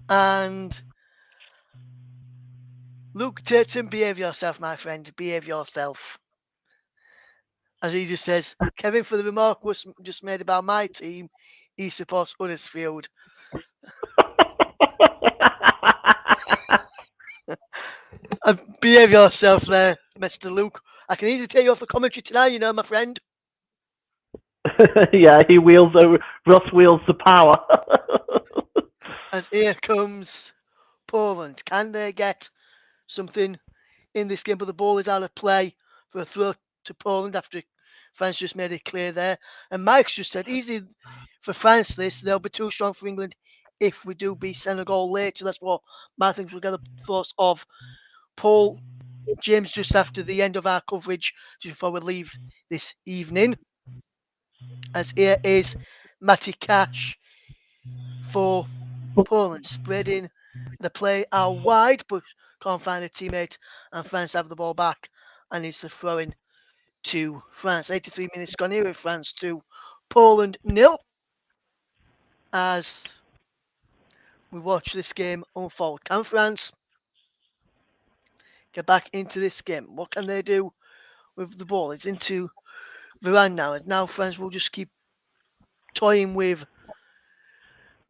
And Luke Turton, behave yourself, my friend. Behave yourself. As he just says, Kevin, for the remark was just made about my team, he supports Huddersfield. Behave yourself there, Mr. Luke. I can easily take you off the commentary tonight, you know, my friend. Yeah, Russ wields the power. As here comes Poland. Can they get something in this game? But the ball is out of play for a throw to Poland after France just made it clear there. And Mike's just said, easy for France this. They'll be too strong for England if we do beat Senegal later. That's what my things will get the thoughts of Paul James just after the end of our coverage, just before we leave this evening. As here is Matty Cash for Poland, spreading the play out wide, but can't find a teammate, and France have the ball back, and it's a throw-in to France. 83 minutes gone here with France 2, Poland 0. As we watch this game unfold, can France get back into this game? What can they do with the ball? It's into Varane now, and now France will just keep toying with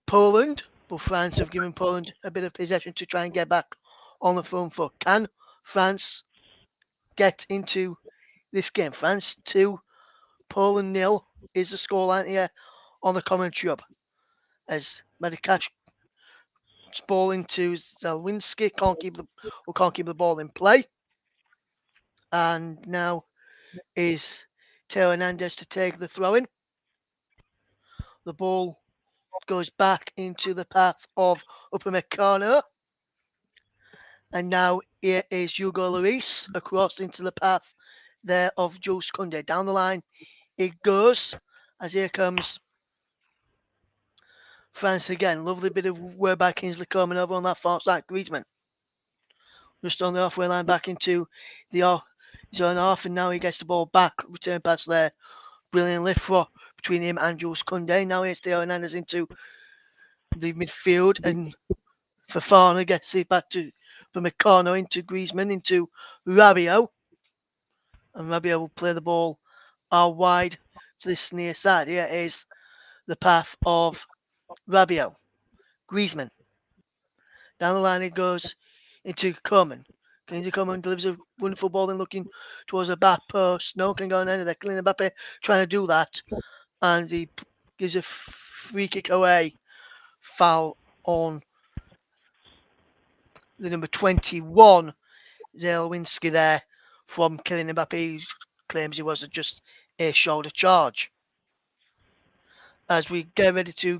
Poland, but France have given Poland a bit of possession to try and get back on the front foot. Can France get into this game? France 2, Poland 0 is the scoreline here on the commentary hub. As Medikac ball into Zelwinski, can't keep the ball in play. And now is Theo Hernandez to take the throw in. The ball goes back into the path of Upamecano. And now here is Hugo Lloris across into the path there of Jules Koundé. Down the line it goes as here comes France again. Lovely bit of work by Kingsley coming over on that far side. Griezmann just on the halfway line back into the zone half, and now he gets the ball back. Return pass there. Brilliant lift for between him and Jules Koundé. Now here's Theo Hernandez into the midfield, and Fofana gets it back to from Meccano into Griezmann into Rabiot, and Rabiot will play the ball wide to this near side. Here is the path of Rabiot. Griezmann. Down the line it goes into Coman. Into Coman delivers a wonderful ball, then looking towards the back post. No one can go on any of that. Kylian Mbappe trying to do that, and he gives a free kick away. Foul on the number 21, Zelwinski there from Kylian Mbappe, who claims he was just a shoulder charge. As we get ready to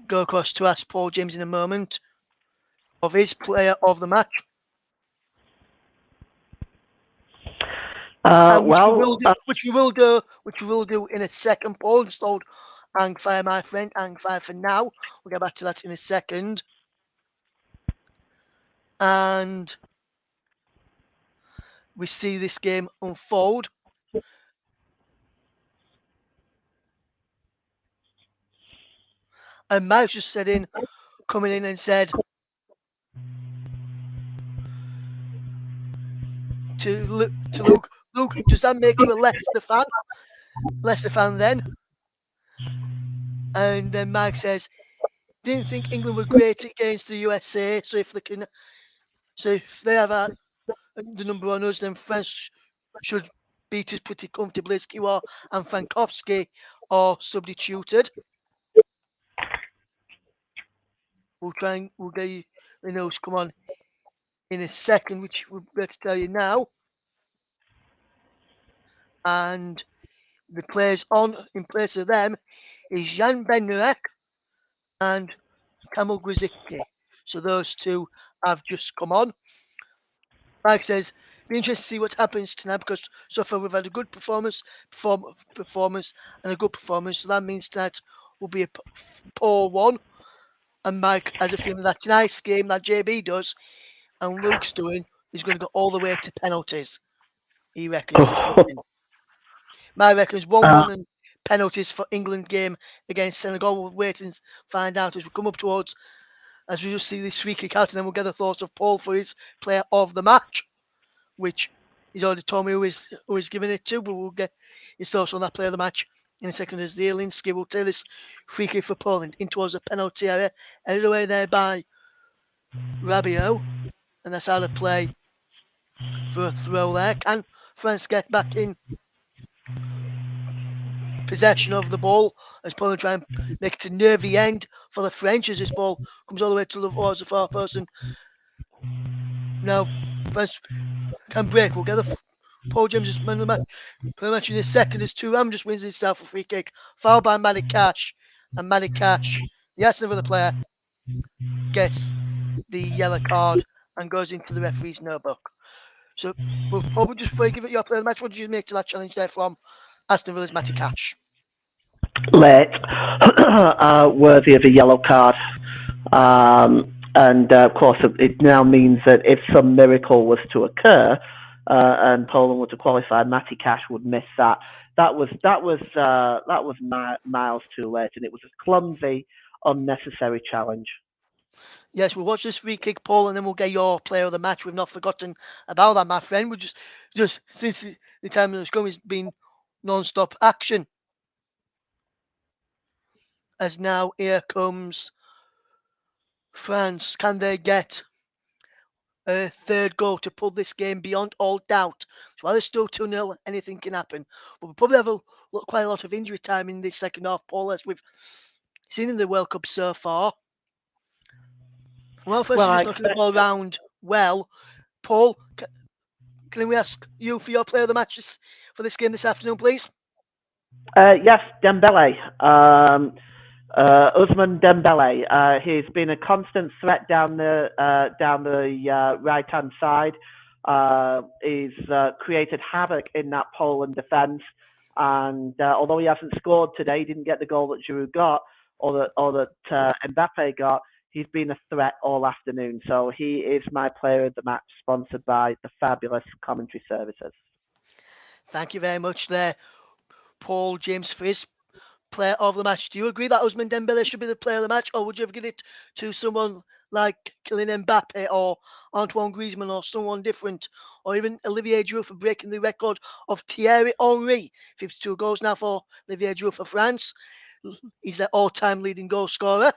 go across to ask Paul James in a moment of his player of the match. Which we will do in a second, Paul. Just hold hang fire, my friend, hang fire for now. We'll get back to that in a second. And we see this game unfold. And Mike's just coming in and said to Luke, does that make you a Leicester fan? Leicester fan then? And then Mike says, didn't think England were great against the USA, so if they have the number on us, then France should beat us pretty comfortably. Skiwa and Frankowski are substituted. We'll get you the notes come on in a second, which we'll be able to tell you now. And the players in place of them is Jan Bednarek and Kamil Grzycki. So those two have just come on. Mike says, be interested to see what happens tonight because so far we've had a good performance and a good performance. So that means tonight will be a poor one. And Mike has a feeling that tonight's game that JB does and Luke's doing is going to go all the way to penalties. He reckons this evening. My reckons 1-1 and penalties for England game against Senegal. We'll wait and find out as we come up towards, as we just see this free kick out, and then we'll get the thoughts of Paul for his player of the match, which he's already told me who is giving it to, but we'll get his thoughts on that player of the match in a second as Zielinski will take this free kick for Poland in towards the penalty area, headed away there by Rabiot, and that's how to play for a throw there. Can France get back in possession of the ball as Poland try and make it a nervy end for the French as this ball comes all the way towards the far post, and now France can break. We'll get the Paul James' man of the match in a second as Thuram just wins himself a free kick, fouled by Matty Cash, and Matty Cash, the Arsenal of the player, gets the yellow card and goes into the referee's notebook. So we'll probably just before you give it your player of the match, what did you make to that challenge there from Aston Villa's Matty Cash? Late, worthy of a yellow card. And of course, it now means that if some miracle was to occur and Poland were to qualify, Matty Cash would miss that. That was miles too late, and it was a clumsy, unnecessary challenge. Yes, we'll watch this free kick, Paul, and then we'll get your player of the match. We've not forgotten about that, my friend. We're just since the time it's come, it's been non-stop action. As now here comes France. Can they get a third goal to pull this game beyond all doubt? So while it's still 2-0, anything can happen. But we'll probably have quite a lot of injury time in this second half, Paul, as we've seen in the World Cup so far. Well, first, just knocking the ball around well. Paul, can we ask you for your player of the match for this game this afternoon, please? Yes, Dembele. Ousmane Dembele. He's been a constant threat down the right-hand side. He's created havoc in that Poland defence, and although he hasn't scored today, he didn't get the goal that Giroud got or that Mbappe got. He's been a threat all afternoon, so he is my player of the match, sponsored by the fabulous commentary services. Thank you very much there. Paul James for his player of the match. Do you agree that Ousmane Dembele should be the player of the match, or would you ever give it to someone like Kylian Mbappe or Antoine Griezmann or someone different, or even Olivier Giroud for breaking the record of Thierry Henry? 52 goals now for Olivier Giroud for France. He's their all-time leading goal scorer,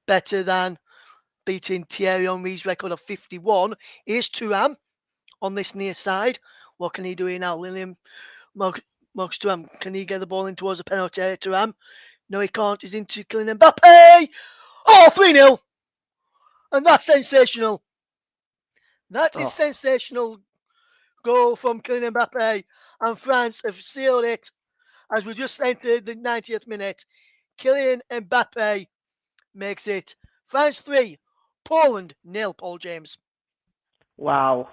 better than beating Thierry Henry's record of 51. Here's Thuram on this near side. What can he do here now? Marcus Thuram, can he get the ball in towards the penalty area? Thuram, no, he can't. He's into Kylian Mbappe. Oh, 3-0. And that's sensational. That is sensational goal from Kylian Mbappe. And France have sealed it as we just entered the 90th minute. Kylian Mbappe makes it France 3, Poland 0, Paul James. Wow.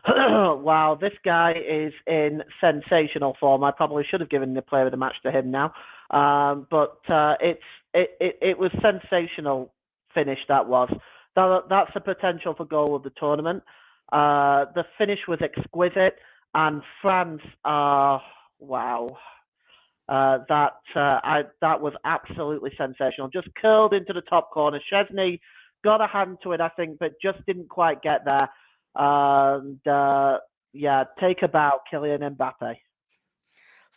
Wow, this guy is in sensational form. I probably should have given the player of the match to him now. But it was sensational finish that was. That's the potential for goal of the tournament. The finish was exquisite, and France wow. That was absolutely sensational. Just curled into the top corner. Chesney got a hand to it, I think, but just didn't quite get there. And yeah, take a bow, Kylian Mbappe.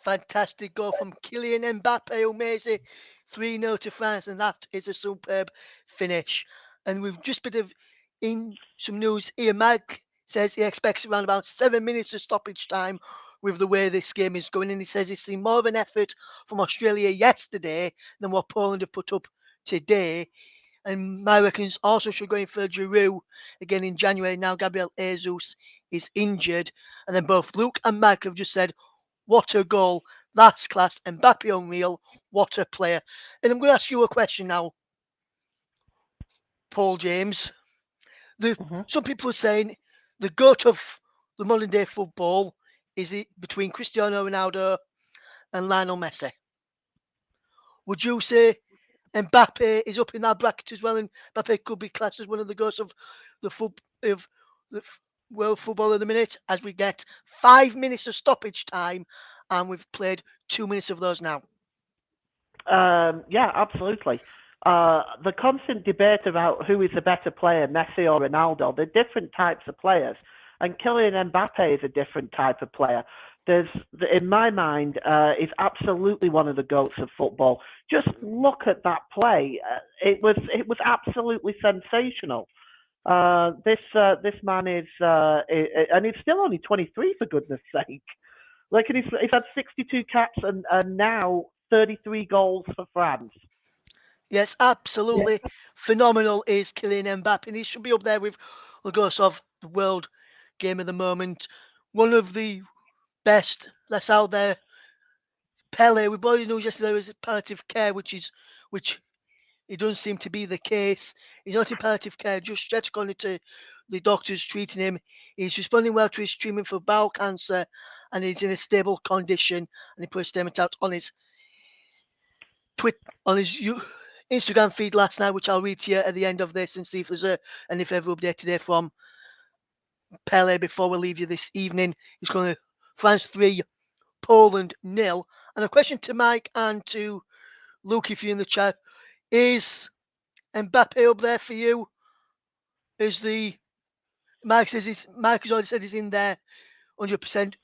Fantastic goal from Kylian Mbappe, who makes it 3-0 to France, and that is a superb finish. And we've just been in some news here. Mike says he expects around about 7 minutes of stoppage time with the way this game is going. And he says he's seen more of an effort from Australia yesterday than what Poland have put up today. And my reckons also should go in for Giroud again in January. Now Gabriel Jesus is injured. And then both Luke and Mike have just said, what a goal. That's class. Mbappe unreal. What a player. And I'm going to ask you a question now, Paul James. Some people are saying the GOAT of the modern day football is it between Cristiano Ronaldo and Lionel Messi. Would you say Mbappe is up in that bracket as well, and Mbappe could be classed as one of the GOATs of the world football at the minute, as we get 5 minutes of stoppage time, and we've played 2 minutes of those now? Yeah, absolutely. The constant debate about who is a better player, Messi or Ronaldo, they're different types of players, and Kylian Mbappe is a different type of player. In my mind, is absolutely one of the goats of football. Just look at that play; it was absolutely sensational. This man is, and he's still only 23 for goodness sake. Like he's had 62 caps and now 33 goals for France. Yes, absolutely phenomenal is Kylian Mbappe, and he should be up there with the ghost of the world game at the moment. One of the best that's out there. Pele, we both knew yesterday was palliative care, which it doesn't seem to be the case. He's not in palliative care just yet, according to the doctors treating him. He's responding well to his treatment for bowel cancer, and he's in a stable condition. And he put a statement out on his Instagram feed last night, which I'll read to you at the end of this and see if there's any further update today from Pele before we leave you this evening. He's going to France 3, Poland 0. And a question to Mike and to Luke, if you're in the chat, is Mbappe up there for you? Is the Mike has already said he's in there 100%.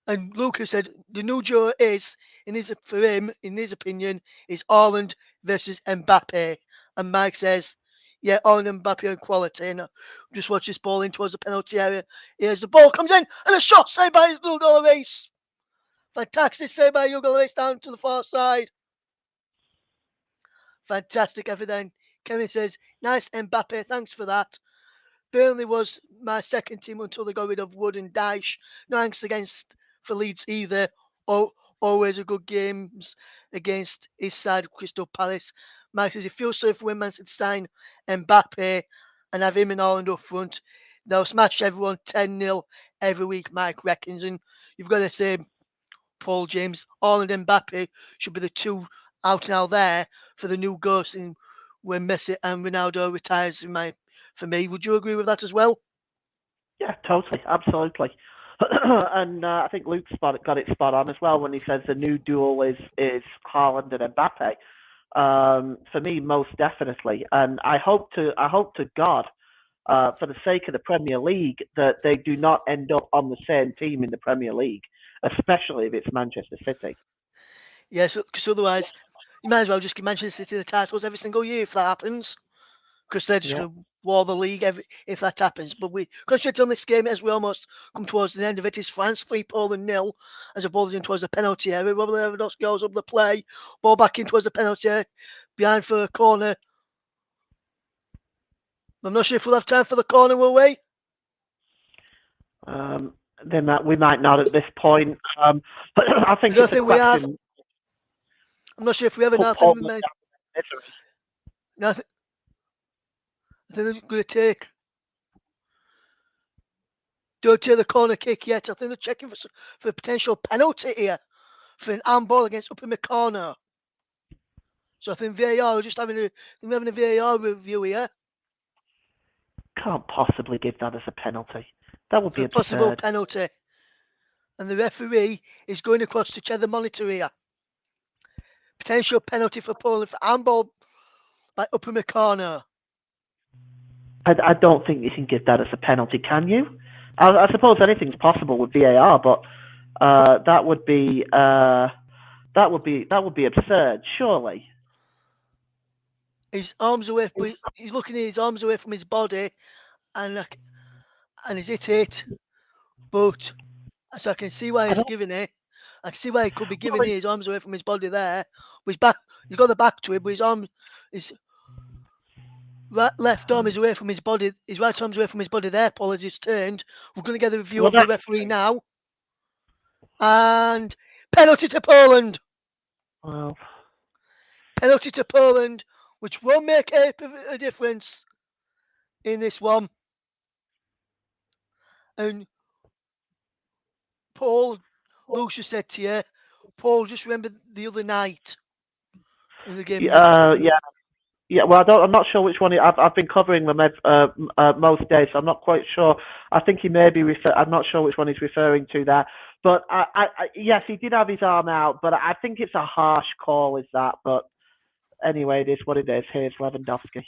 And Lucas said the new Joe is for him, in his opinion, is Haaland versus Mbappe. And Mike says, yeah, Haaland and Mbappe are quality. And just watch this ball in towards the penalty area. Here's the ball comes in, and a shot saved by Hugo Lloris. Fantastic save by Hugo Lloris down to the far side. Fantastic everything. Kevin says, nice Mbappe, thanks for that. Burnley was my second team until they got rid of Wood and Dyche. No thanks against for Leeds either. Always a good games against his side, Crystal Palace. Mike says he feels sorry for when Man City sign Mbappe and have him and Haaland up front. They'll smash everyone 10-0 every week, Mike reckons. And you've got to say, Paul James, Haaland and Mbappe should be the two out now there for the new ghost in when Messi and Ronaldo retires for me. Would you agree with that as well? Yeah, totally, absolutely. And I think Luke got it spot on as well when he says the new duel is Haaland and Mbappe. For me, most definitely, and I hope to God, for the sake of the Premier League, that they do not end up on the same team in the Premier League, especially if it's Manchester City. Yeah, so because otherwise, you might as well just give Manchester City the titles every single year if that happens, because they're just Yeah. going to war the league if that happens. But we concentrate on this game as we almost come towards the end of it. Is France 3 Poland nil as the ball's in towards the penalty area. Robert Lewandowski goes up the play, ball back in towards the penalty area, behind for a corner. I'm not sure if we'll have time for the corner, will we? Then we might not at this point. But I I think don't it's a think we have. question. I'm not sure if we have it. Put No, I think we Portland may. down in misery. No, I think they're going to take. Don't take the corner kick yet. I think they're checking for a potential penalty here for an handball against Upper Corner. So I think VAR are just having a VAR review here Can't possibly give that as a penalty. That would for be a possible absurd. penalty. And the referee is going across to check the monitor here. Potential penalty for Poland for handball by Upper Corner. I don't think you can give that as a penalty, can you? I suppose anything's possible with VAR, but that would be that would be absurd, surely. His arms away. He's looking at his arms away from his body, and he's hit it. But so I can see why I he's don't. giving it. I can see why he could be Well, giving his arms away from his body there. But his back, he's got the back to it, but his left arm is away from his body. His right arm's away from his body there, Paul, as he's turned. We're going to get the review well, of the that's referee now. And penalty to Poland. well. Penalty to Poland, which won't make a difference in this one. And Paul, Lucia said to you, Paul, just remember the other night in the game. Yeah. Yeah, well, I'm not sure which one. I've been covering them most days, so I'm not quite sure. I think he may be I'm not sure which one he's referring to there. But yes, he did have his arm out, but I think it's a harsh call, is that? But anyway, it is what it is. Here's Lewandowski.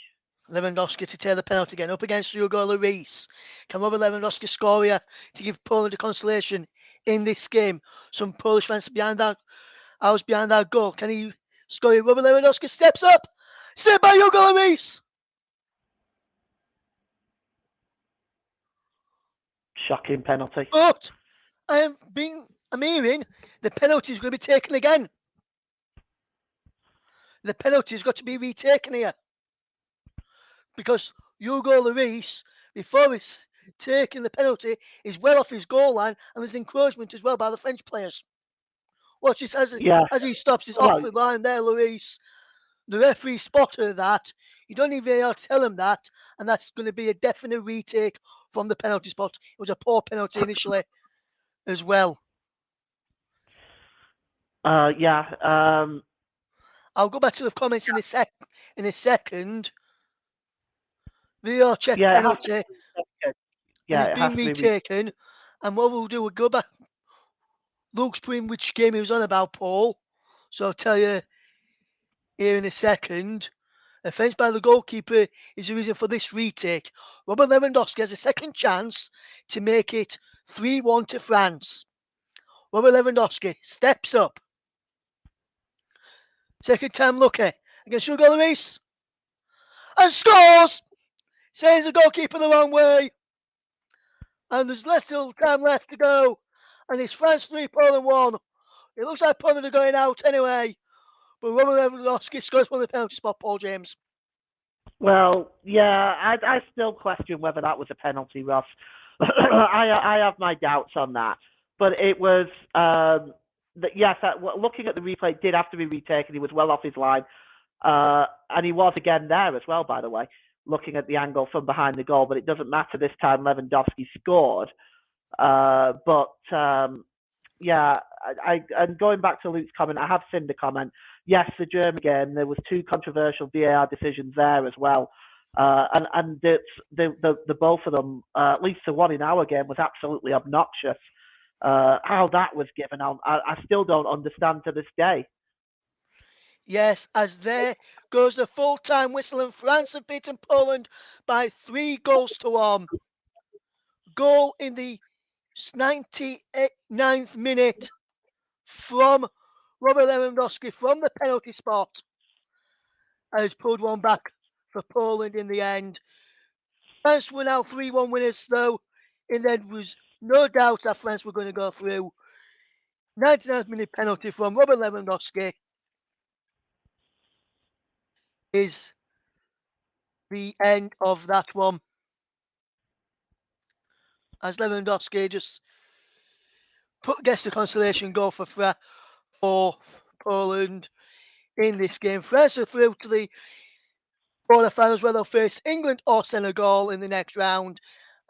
Lewandowski to take the penalty again, up against Hugo Lloris. Can Robert Lewandowski score here to give Poland a consolation in this game? Some Polish fans behind that, I was behind that goal. Can he score here? Robert Lewandowski steps up. Saved by Hugo Lloris. Shocking penalty. But I'm hearing the penalty is going to be taken again. The penalty has got to be retaken here. Because Hugo Lloris, before he's taking the penalty, is well off his goal line, and there's encroachment as well by the French players. Watch this Yeah. as he stops, he's off Well, the line there, Lloris. The referee spotted that. You don't need VAR to tell him that, and that's going to be a definite retake from the penalty spot. It was a poor penalty initially as well. yeah. I'll go back to the comments in a second. VAR check Yeah. penalty, and Yeah. it's It been has to be. retaken. And what we'll do, we'll go back. Luke's putting which game he was on about, Paul. So I'll tell you here in a second. Offence by the goalkeeper is the reason for this retake. Robert Lewandowski has a second chance to make it 3-1 to France. Robert Lewandowski steps up. Second time lucky against Hugo Lloris. And scores! Sends the goalkeeper the wrong way. And there's little time left to go. And it's France 3, Poland 1. It looks like Poland are going out anyway. But Robert Lewandowski scores from the penalty spot, Paul James. Well, yeah, I still question whether that was a penalty, Ross. I have my doubts on that, but it was yes. Looking at the replay, it did have to be retaken. He was well off his line, and he was again there as well. By the way, looking at the angle from behind the goal, but it doesn't matter this time. Lewandowski scored, but yeah, and going back to Luke's comment, I have seen the comment. Yes, the German game, there was two controversial VAR decisions there as well, and the both of them, at least the one in our game, was absolutely obnoxious. How that was given out, I still don't understand to this day. Yes, as there goes the full-time whistle, and France have beaten Poland by 3 goals to 1. Goal in the 99th minute from Robert Lewandowski from the penalty spot, and has pulled one back for Poland in the end. France were now 3-1 winners, though. And there was no doubt that France were going to go through. 99th minute penalty from Robert Lewandowski is the end of that one. As Lewandowski just gets the consolation goal for Poland in this game. France are through to the quarterfinals where they'll face England or Senegal in the next round,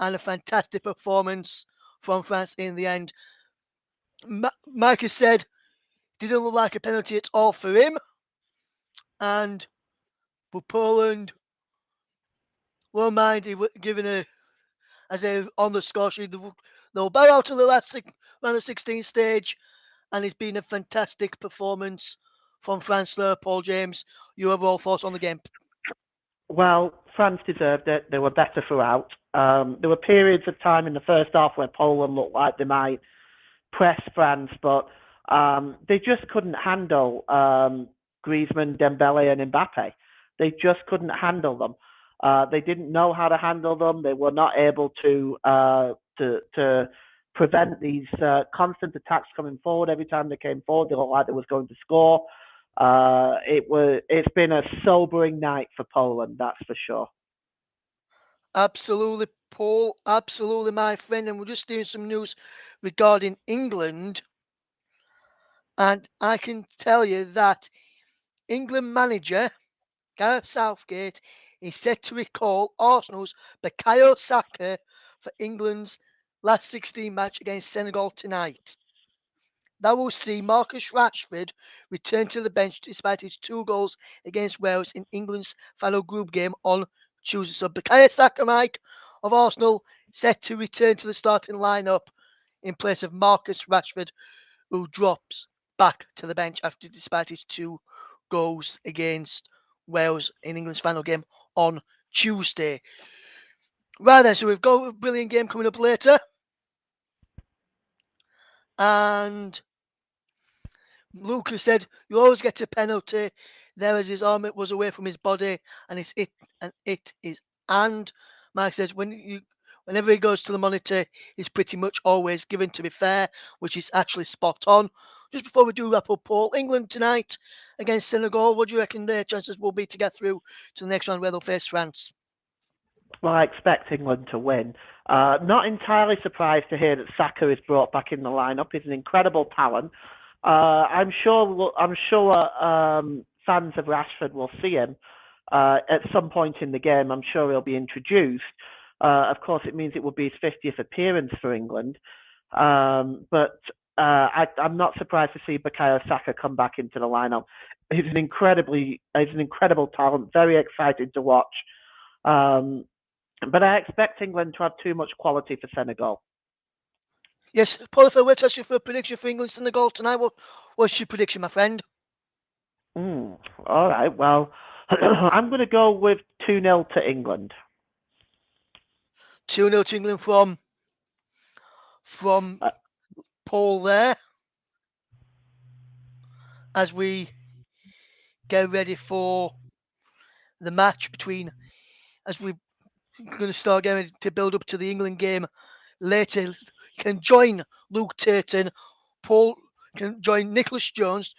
and a fantastic performance from France in the end. Marcus said didn't look like a penalty at all for him, and for Poland won't mind giving a as they're on the score sheet. They'll bow out to the last round of 16 stage, and it's been a fantastic performance from France there. Paul James, your overall thoughts on the game? Well, France deserved it. They were better throughout. There were periods of time in the first half where Poland looked like they might press France, but they just couldn't handle Griezmann, Dembele, and Mbappe. They just couldn't handle them. They didn't know how to handle them. They were not able to prevent these constant attacks coming forward. Every time they came forward, they looked like they was going to score. It's been a sobering night for Poland, that's for sure. Absolutely, Paul. Absolutely, my friend. And we're just doing some news regarding England. And I can tell you that England manager Gareth Southgate is set to recall Arsenal's Bukayo Saka for England's last 16 match against Senegal tonight. That will see Marcus Rashford return to the bench despite his 2 goals against Wales in England's final group game on Tuesday. So Bukayo Saka, Mike, of Arsenal, set to return to the starting lineup in place of Marcus Rashford, who drops back to the bench after despite his 2 goals against Wales in England's final game on Tuesday. Right then, so we've got a brilliant game coming up later. And Lucas said, "You always get a penalty." There as his arm was away from his body, and it is. And Mike says, whenever he goes to the monitor, he's pretty much always given. To be fair, which is actually spot on. Just before we do wrap up, Paul, England tonight against Senegal. What do you reckon their chances will be to get through to the next round where they'll face France? Well, I expect England to win. Not entirely surprised to hear that Saka is brought back in the lineup. He's an incredible talent. I'm sure. Fans of Rashford will see him at some point in the game. I'm sure he'll be introduced. Of course, it means it will be his 50th appearance for England. I'm not surprised to see Bukayo Saka come back into the lineup. He's an incredible talent. Very excited to watch. But I expect England to have too much quality for Senegal. Yes, Paul, if I were to ask you for a prediction for England Senegal tonight, what's your prediction, my friend? All right. Well, I'm going to go with 2-0 to England. 2-0 to England from Paul there. As we get ready for the match as we're going to start getting ready to build up to the England game later. You can join Luke Turton, Paul can join Nicholas Jones,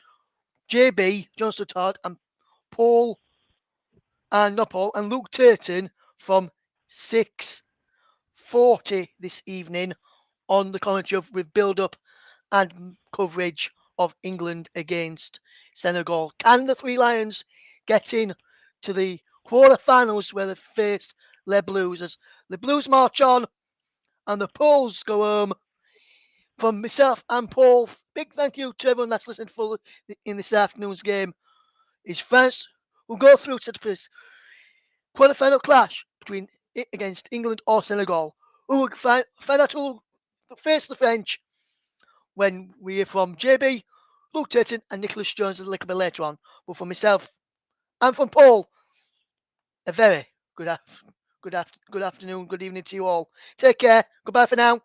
JB, John Stuttard, and Luke Turton from 6:40 this evening on the commentary with build up and coverage of England against Senegal. Can the Three Lions get in to the quarterfinals where they face Les Blues as the Blues march on and the Poles go home? From myself and Paul, big thank you to everyone that's listened in this afternoon's game. Is France will go through to the quarterfinal clash against England or Senegal. Who will find out who will face the French when we hear from JB, Luke Turton, and Nicholas Jones a little bit later on. But for myself and from Paul, a very good afternoon, good evening to you all. Take care. Goodbye for now.